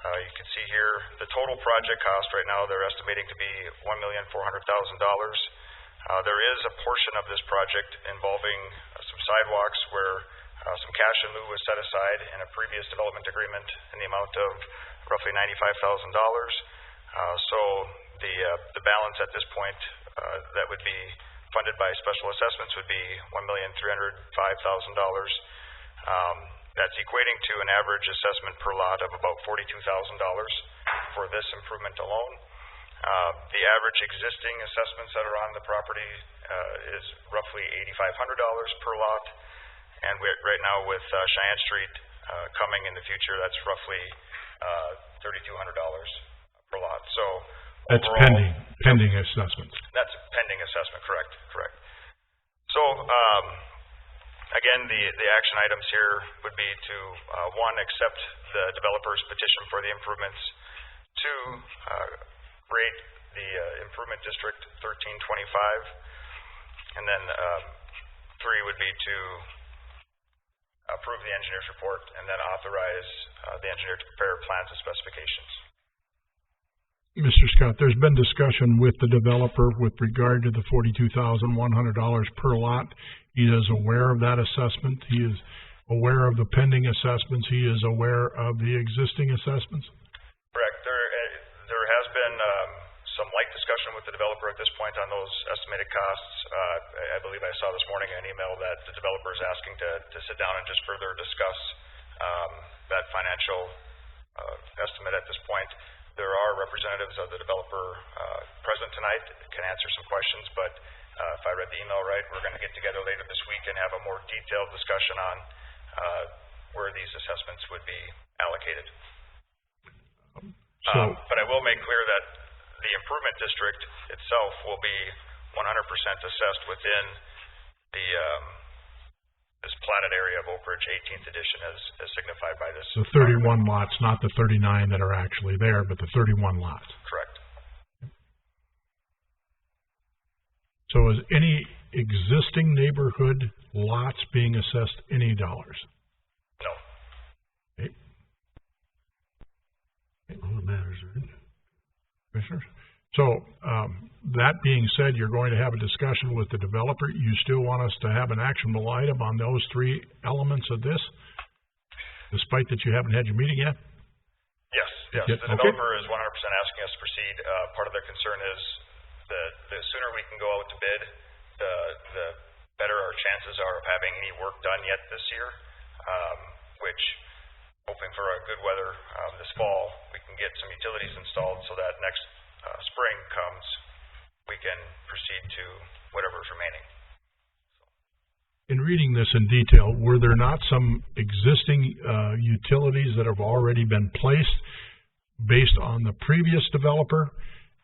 S20: You can see here the total project cost right now they're estimating to be $1,400,000. There is a portion of this project involving some sidewalks where some cash in lieu was set aside in a previous development agreement in the amount of roughly $95,000. So the balance at this point that would be funded by special assessments would be $1,305,000. That's equating to an average assessment per lot of about $42,000 for this improvement alone. The average existing assessments that are on the property is roughly $8,500 per lot. And right now with Cheyenne Street coming in the future, that's roughly $3,200 per lot. So
S1: that's
S20: overall,
S1: pending assessments.
S20: That's pending assessment, correct. So again, the action items here would be to one, accept the developer's petition for the improvements. Two, create the improvement district 1325, and then three would be to approve the engineer's report and then authorize the engineer to prepare plans and specifications.
S1: Mr. Scott, there's been discussion with the developer with regard to the $42,100 per lot. He is aware of that assessment. He is aware of the pending assessments. He is aware of the existing assessments.
S20: Correct. There has been some light discussion with the developer at this point on those estimated costs. I believe I saw this morning an email that the developer is asking to sit down and just further discuss that financial estimate at this point. There are representatives of the developer present tonight that can answer some questions, but if I read the email right, we're going to get together later this week and have a more detailed discussion on where these assessments would be allocated. But I will make clear that the improvement district itself will be 100% assessed within the this platted area of Oak Ridge 18th edition as signified by this.
S1: The 31 lots, not the 39 that are actually there, but the 31 lots.
S20: Correct.
S1: So is any existing neighborhood lots being assessed any dollars?
S20: No.
S1: Okay.
S3: All that matters, right?
S1: Commissioners? So, that being said, you're going to have a discussion with the developer. You still want us to have an actionable item on those three elements of this, despite that you haven't had your meeting yet?
S20: Yes. The developer is 100% asking us to proceed. Part of their concern is the sooner we can go out to bid, the better our chances are of having any work done yet this year, which, hoping for a good weather this fall, we can get some utilities installed so that next spring comes, we can proceed to whatever is remaining.
S1: In reading this in detail, were there not some existing utilities that have already been placed based on the previous developer?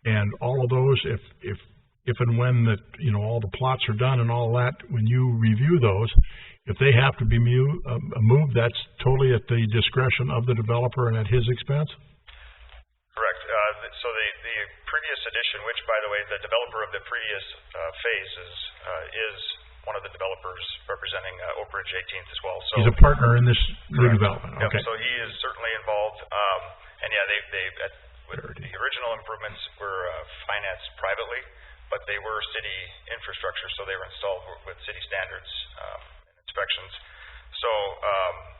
S1: And all of those, if and when that, all the plots are done and all that, when you review those, if they have to be moved, that's totally at the discretion of the developer and at his expense?
S20: Correct. So the previous edition, which, by the way, the developer of the previous phase is one of the developers representing Oak Ridge 18th as well. So
S1: he's a partner in this new development.
S20: Yep.
S1: Okay.
S20: So he is certainly involved. And yeah, the original improvements were financed privately, but they were city infrastructure, so they were installed with city standards and inspections. So,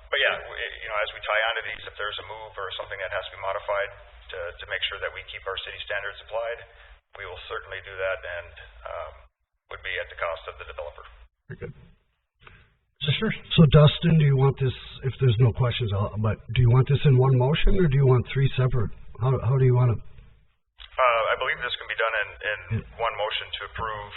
S20: but yeah, as we tie onto these, if there's a move or something that has to be modified to make sure that we keep our city standards applied, we will certainly do that, and would be at the cost of the developer.
S1: Very good.
S3: So Dustin, do you want this, if there's no questions, but do you want this in one motion, or do you want three separate? How do you want to?
S20: I believe this can be done in one motion to approve,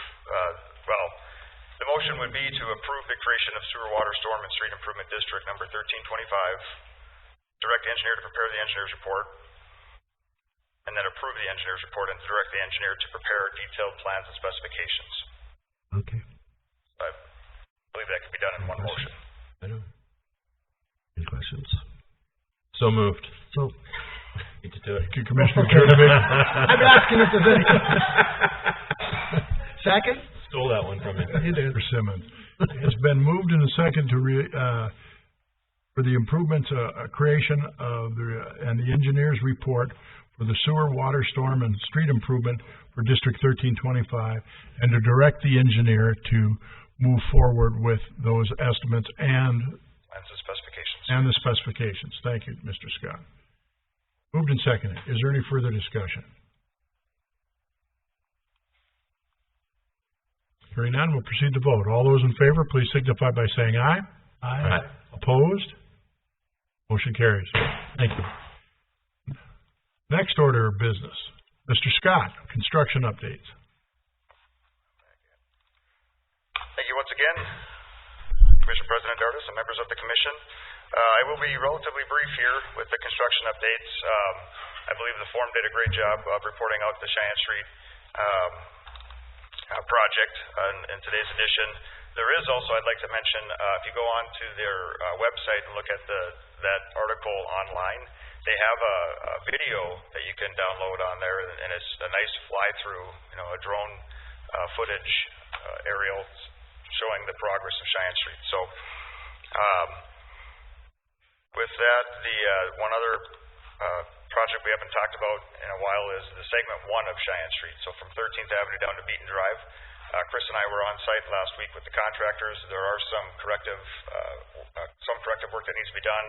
S20: the motion would be to approve the creation of sewer, water, storm, and street improvement district number 1325, direct the engineer to prepare the engineer's report, and then approve the engineer's report and direct the engineer to prepare detailed plans and specifications.
S3: Okay.
S20: I believe that can be done in one motion.
S3: I know. Any questions?
S17: So moved.
S3: So.
S17: Need to do it.
S1: Commissioner Jupic.
S3: I'm asking if there's any. Second?
S17: Stole that one from me.
S1: You did. For Simmons. It's been moved in a second for the improvements, creation of and the engineer's report for the sewer, water, storm, and street improvement for District 1325, and to direct the engineer to move forward with those estimates and
S20: plans and specifications.
S1: And the specifications. Thank you, Mr. Scott. Moved and seconded. Is there any further discussion? Hearing none, we'll proceed to vote. All those in favor, please signify by saying aye.
S17: Aye.
S1: Opposed? Motion carries. Thank you. Next order of business. Mr. Scott, construction updates.
S20: Thank you once again, Commissioner President Dartis and members of the Commission. I will be relatively brief here with the construction updates. I believe the form did a great job of reporting out the Cheyenne Street project in today's edition. There is also, I'd like to mention, if you go on to their website and look at that article online, they have a video that you can download on there, and it's a nice fly-through, a drone footage aerial showing the progress of Cheyenne Street. So, with that, the one other project we haven't talked about in a while is the segment 1 of Cheyenne Street. So from 13th Avenue down to Beaton Drive. Chris and I were on site last week with the contractors. There are some corrective work that needs to be done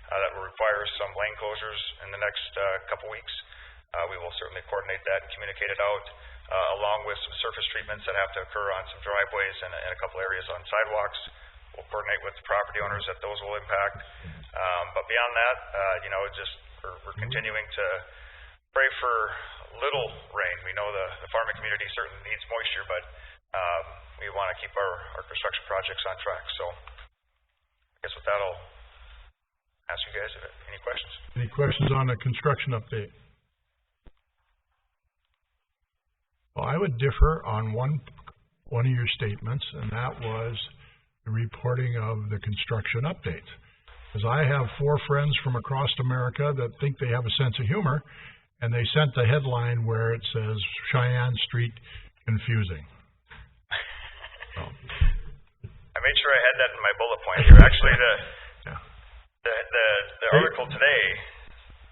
S20: that will require some lane closures in the next couple weeks. We will certainly coordinate that and communicate it out, along with some surface treatments that have to occur on some driveways and a couple areas on sidewalks. We'll coordinate with the property owners that those will impact. But beyond that, we're continuing to pray for little rain. We know the farming community certainly needs moisture, but we want to keep our construction projects on track. So I guess with that, I'll ask you guys if any questions.
S1: Any questions on the construction update? Well, I would differ on one of your statements, and that was the reporting of the construction updates. Because I have 4 friends from across America that think they have a sense of humor, and they sent the headline where it says Cheyenne Street confusing. So.
S20: I made sure I had that in my bullet point here. Actually, the article today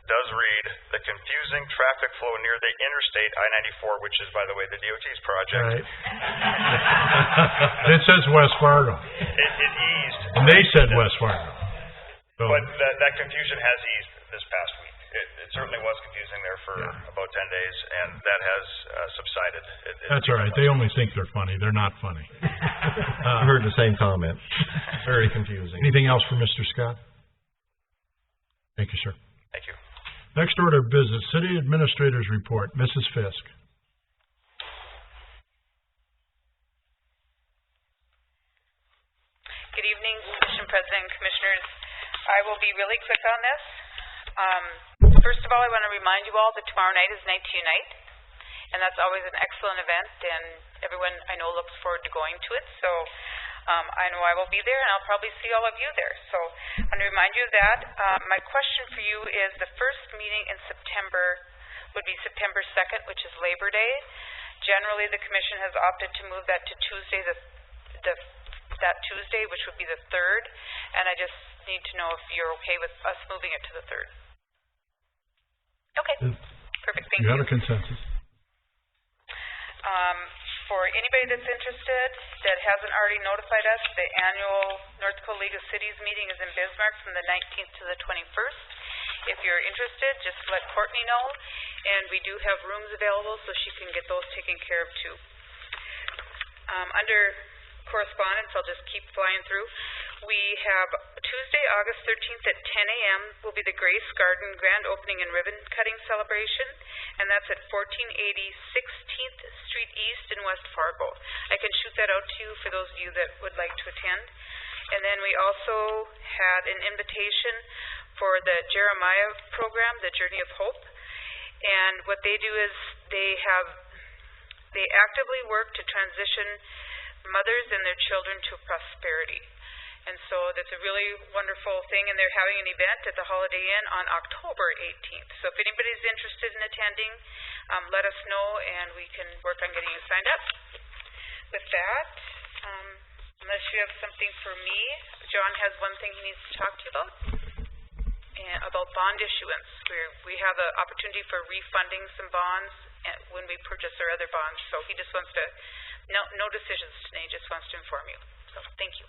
S20: does read the confusing traffic flow near the interstate I-94, which is, by the way, the DOT's project.
S1: Right. It says West Fargo.
S20: It eased.
S1: And they said West Fargo. So.
S20: But that confusion has eased this past week. It certainly was confusing there for about 10 days, and that has subsided.
S1: That's all right. They only think they're funny. They're not funny.
S2: I heard the same comment. Very confusing.
S1: Anything else for Mr. Scott? Thank you, sir.
S20: Thank you.
S1: Next order of business, City Administrator's Report. Mrs. Fisk.
S21: Good evening, Commission President and Commissioners. I will be really quick on this. First of all, I want to remind you all that tomorrow night is Night to Unite, and that's always an excellent event, and everyone I know looks forward to going to it. So I know I will be there, and I'll probably see all of you there. So I want to remind you of that. My question for you is the first meeting in September would be September 2nd, which is Labor Day. Generally, the Commission has opted to move that to Tuesday, that Tuesday, which would be the 3rd, and I just need to know if you're okay with us moving it to the 3rd. Okay, perfect, thank you.
S1: You have a consensus.
S21: For anybody that's interested that hasn't already notified us, the annual North Dakota League of Cities meeting is in Bismarck from the 19th to the 21st. If you're interested, just let Courtney know, and we do have rooms available so she can get those taken care of too. Under correspondence, I'll just keep flying through. We have Tuesday, August 13th at 10 a.m. will be the Grace Garden Grand Opening and Ribbon Cutting Celebration, and that's at 1480 16th Street East in West Fargo. I can shoot that out to you for those of you that would like to attend. And then we also had an invitation for the Jeremiah program, the Journey of Hope. And what they do is they actively work to transition mothers and their children to prosperity. And so that's a really wonderful thing, and they're having an event at the Holiday Inn on October 18th. So if anybody's interested in attending, let us know, and we can work on getting you signed up. With that, unless you have something for me, John has one thing he needs to talk to you about bond issuance. We have an opportunity for refunding some bonds when we purchase our other bonds. So he just wants to, no decisions today, just wants to inform you. So thank you.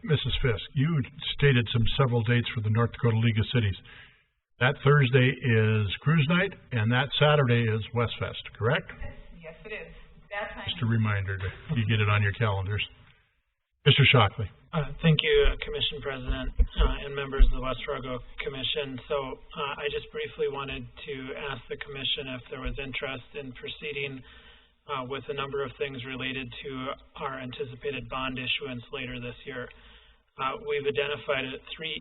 S1: Mrs. Fisk, you stated several dates for the North Dakota League of Cities. That Thursday is Cruise Night, and that Saturday is Westfest, correct?
S21: Yes, it is. That time.
S1: Just a reminder that you get it on your calendars. Mr. Shockley.
S13: Thank you, Commission President and members of the West Fargo Commission. So I just briefly wanted to ask the Commission if there was interest in proceeding with a number of things related to our anticipated bond issuance later this year. We've identified three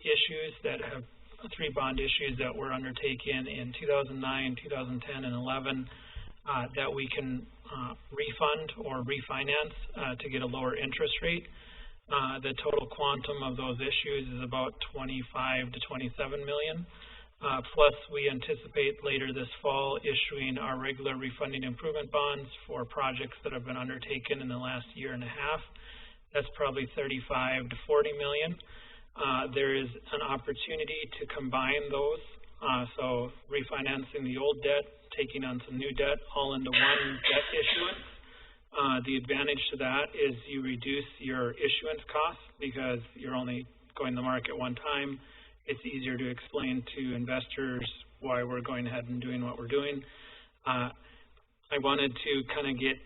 S13: bond issues that were undertaken in 2009, 2010, and 11 that we can refund or refinance to get a lower interest rate. The total quantum of those issues is about $25 to $27 million. Plus, we anticipate later this fall issuing our regular refunding improvement bonds for projects that have been undertaken in the last year and a half. That's probably $35 to $40 million. There is an opportunity to combine those So refinancing the old debt, taking on some new debt, all into one debt issuance. The advantage to that is you reduce your issuance costs because you're only going to the market one time. It's easier to explain to investors why we're going ahead and doing what we're doing. I wanted to kind of get,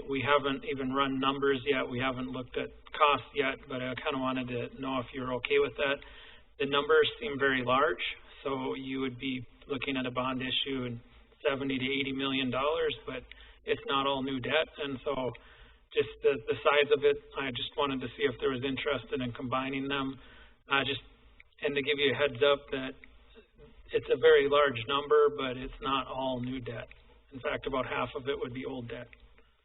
S13: we haven't even run numbers yet, we haven't looked at costs yet, but I kind of wanted to know if you're okay with that. The numbers seem very large, so you would be looking at a bond issue in $70 to $80 million, but it's not all new debt, and so just the size of it, I just wanted to see if there was interest in combining them. And to give you a heads up that it's a very large number, but it's not all new debt. In fact, about half of it would be old debt.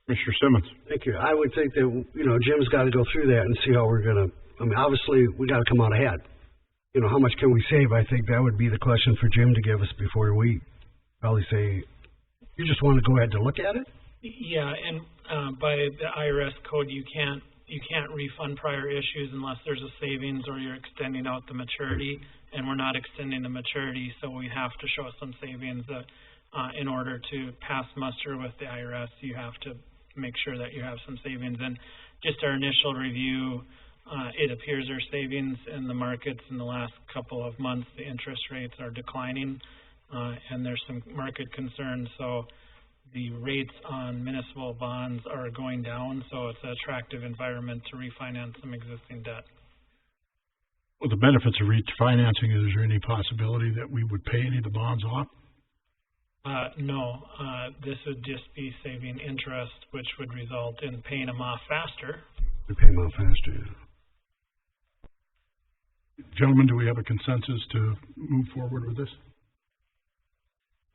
S4: Mr. Simmons.
S3: Thank you. I would think that, Jim's got to go through that and see how we're going to, obviously, we got to come out ahead. How much can we save? I think that would be the question for Jim to give us before we probably say, you just want to go ahead to look at it?
S13: Yeah, and by the IRS code, you can't refund prior issues unless there's a savings or you're extending out the maturity, and we're not extending the maturity, so we have to show some savings. In order to pass muster with the IRS, you have to make sure that you have some savings. And just our initial review, it appears there's savings in the markets in the last couple of months. The interest rates are declining, and there's some market concerns. So the rates on municipal bonds are going down, so it's an attractive environment to refinance some existing debt.
S4: Well, the benefits of refinancing, is there any possibility that we would pay any of the bonds off?
S13: No, this would just be saving interest, which would result in paying them off faster.
S3: We pay them off faster, yeah.
S4: Gentlemen, do we have a consensus to move forward with this?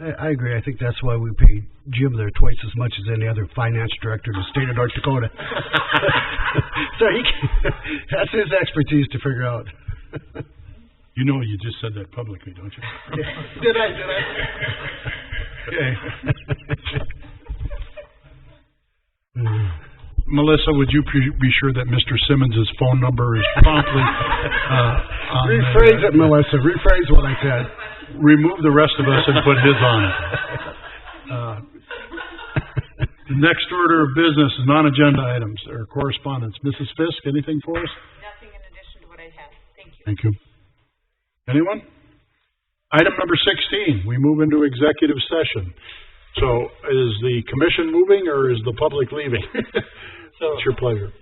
S3: I agree. I think that's why we pay Jim there twice as much as any other finance director in the state of North Dakota. So that's his expertise to figure out.
S4: You know, you just said that publicly, don't you?
S3: Did I?
S4: Okay. Melissa, would you be sure that Mr. Simmons' phone number is promptly
S3: rephrase it, Melissa. Rephrase what I said.
S4: Remove the rest of us and put his on it. The next order of business is non-agenda items or correspondence. Mrs. Fisk, anything for us?
S5: Nothing in addition to what I have. Thank you.
S4: Thank you. Anyone? Item number 16, we move into executive session. So is the commission moving or is the public leaving?
S13: So
S4: it's your pleasure.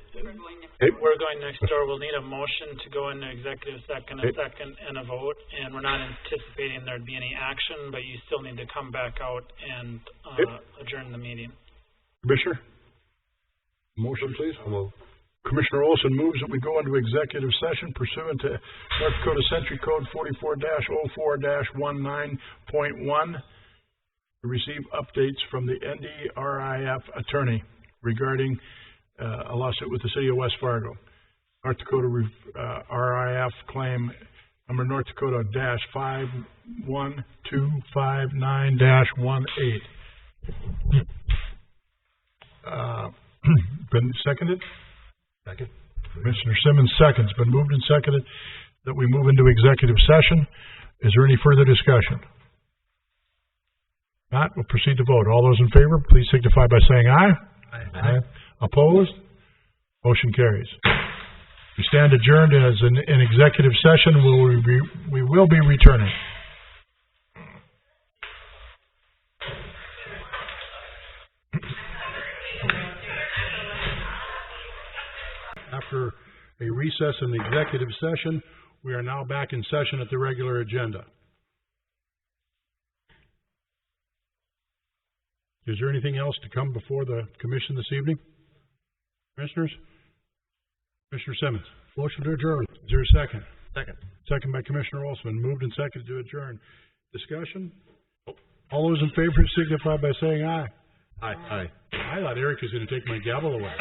S13: We're going next door. We'll need a motion to go into executive second, a second, and a vote. And we're not anticipating there'd be any action, but you still need to come back out and adjourn the meeting.
S4: Commissioner? Motion, please. Commissioner Olson moves that we go into executive session pursuant to North Dakota Century Code 44-04-19.1 to receive updates from the NDRIF attorney regarding a lawsuit with the city of West Fargo. North Dakota RIF claim number North Dakota -51259-18. Been seconded?
S2: Second.
S4: Commissioner Simmons seconds. Been moved and seconded that we move into executive session. Is there any further discussion? Not, we'll proceed to vote. All those in favor, please signify by saying aye.
S2: Aye.
S4: Opposed? Motion carries. We stand adjourned as an executive session. We will be returning. After a recess in the executive session, we are now back in session at the regular agenda. Is there anything else to come before the commission this evening? Commissioners? Commissioner Simmons. Motion to adjourn. Is there a second?
S2: Second.
S4: Second by Commissioner Olson. Moved and seconded to adjourn. Discussion? All those in favor signify by saying aye.
S2: Aye.
S4: I thought Eric was going to take my gavel away.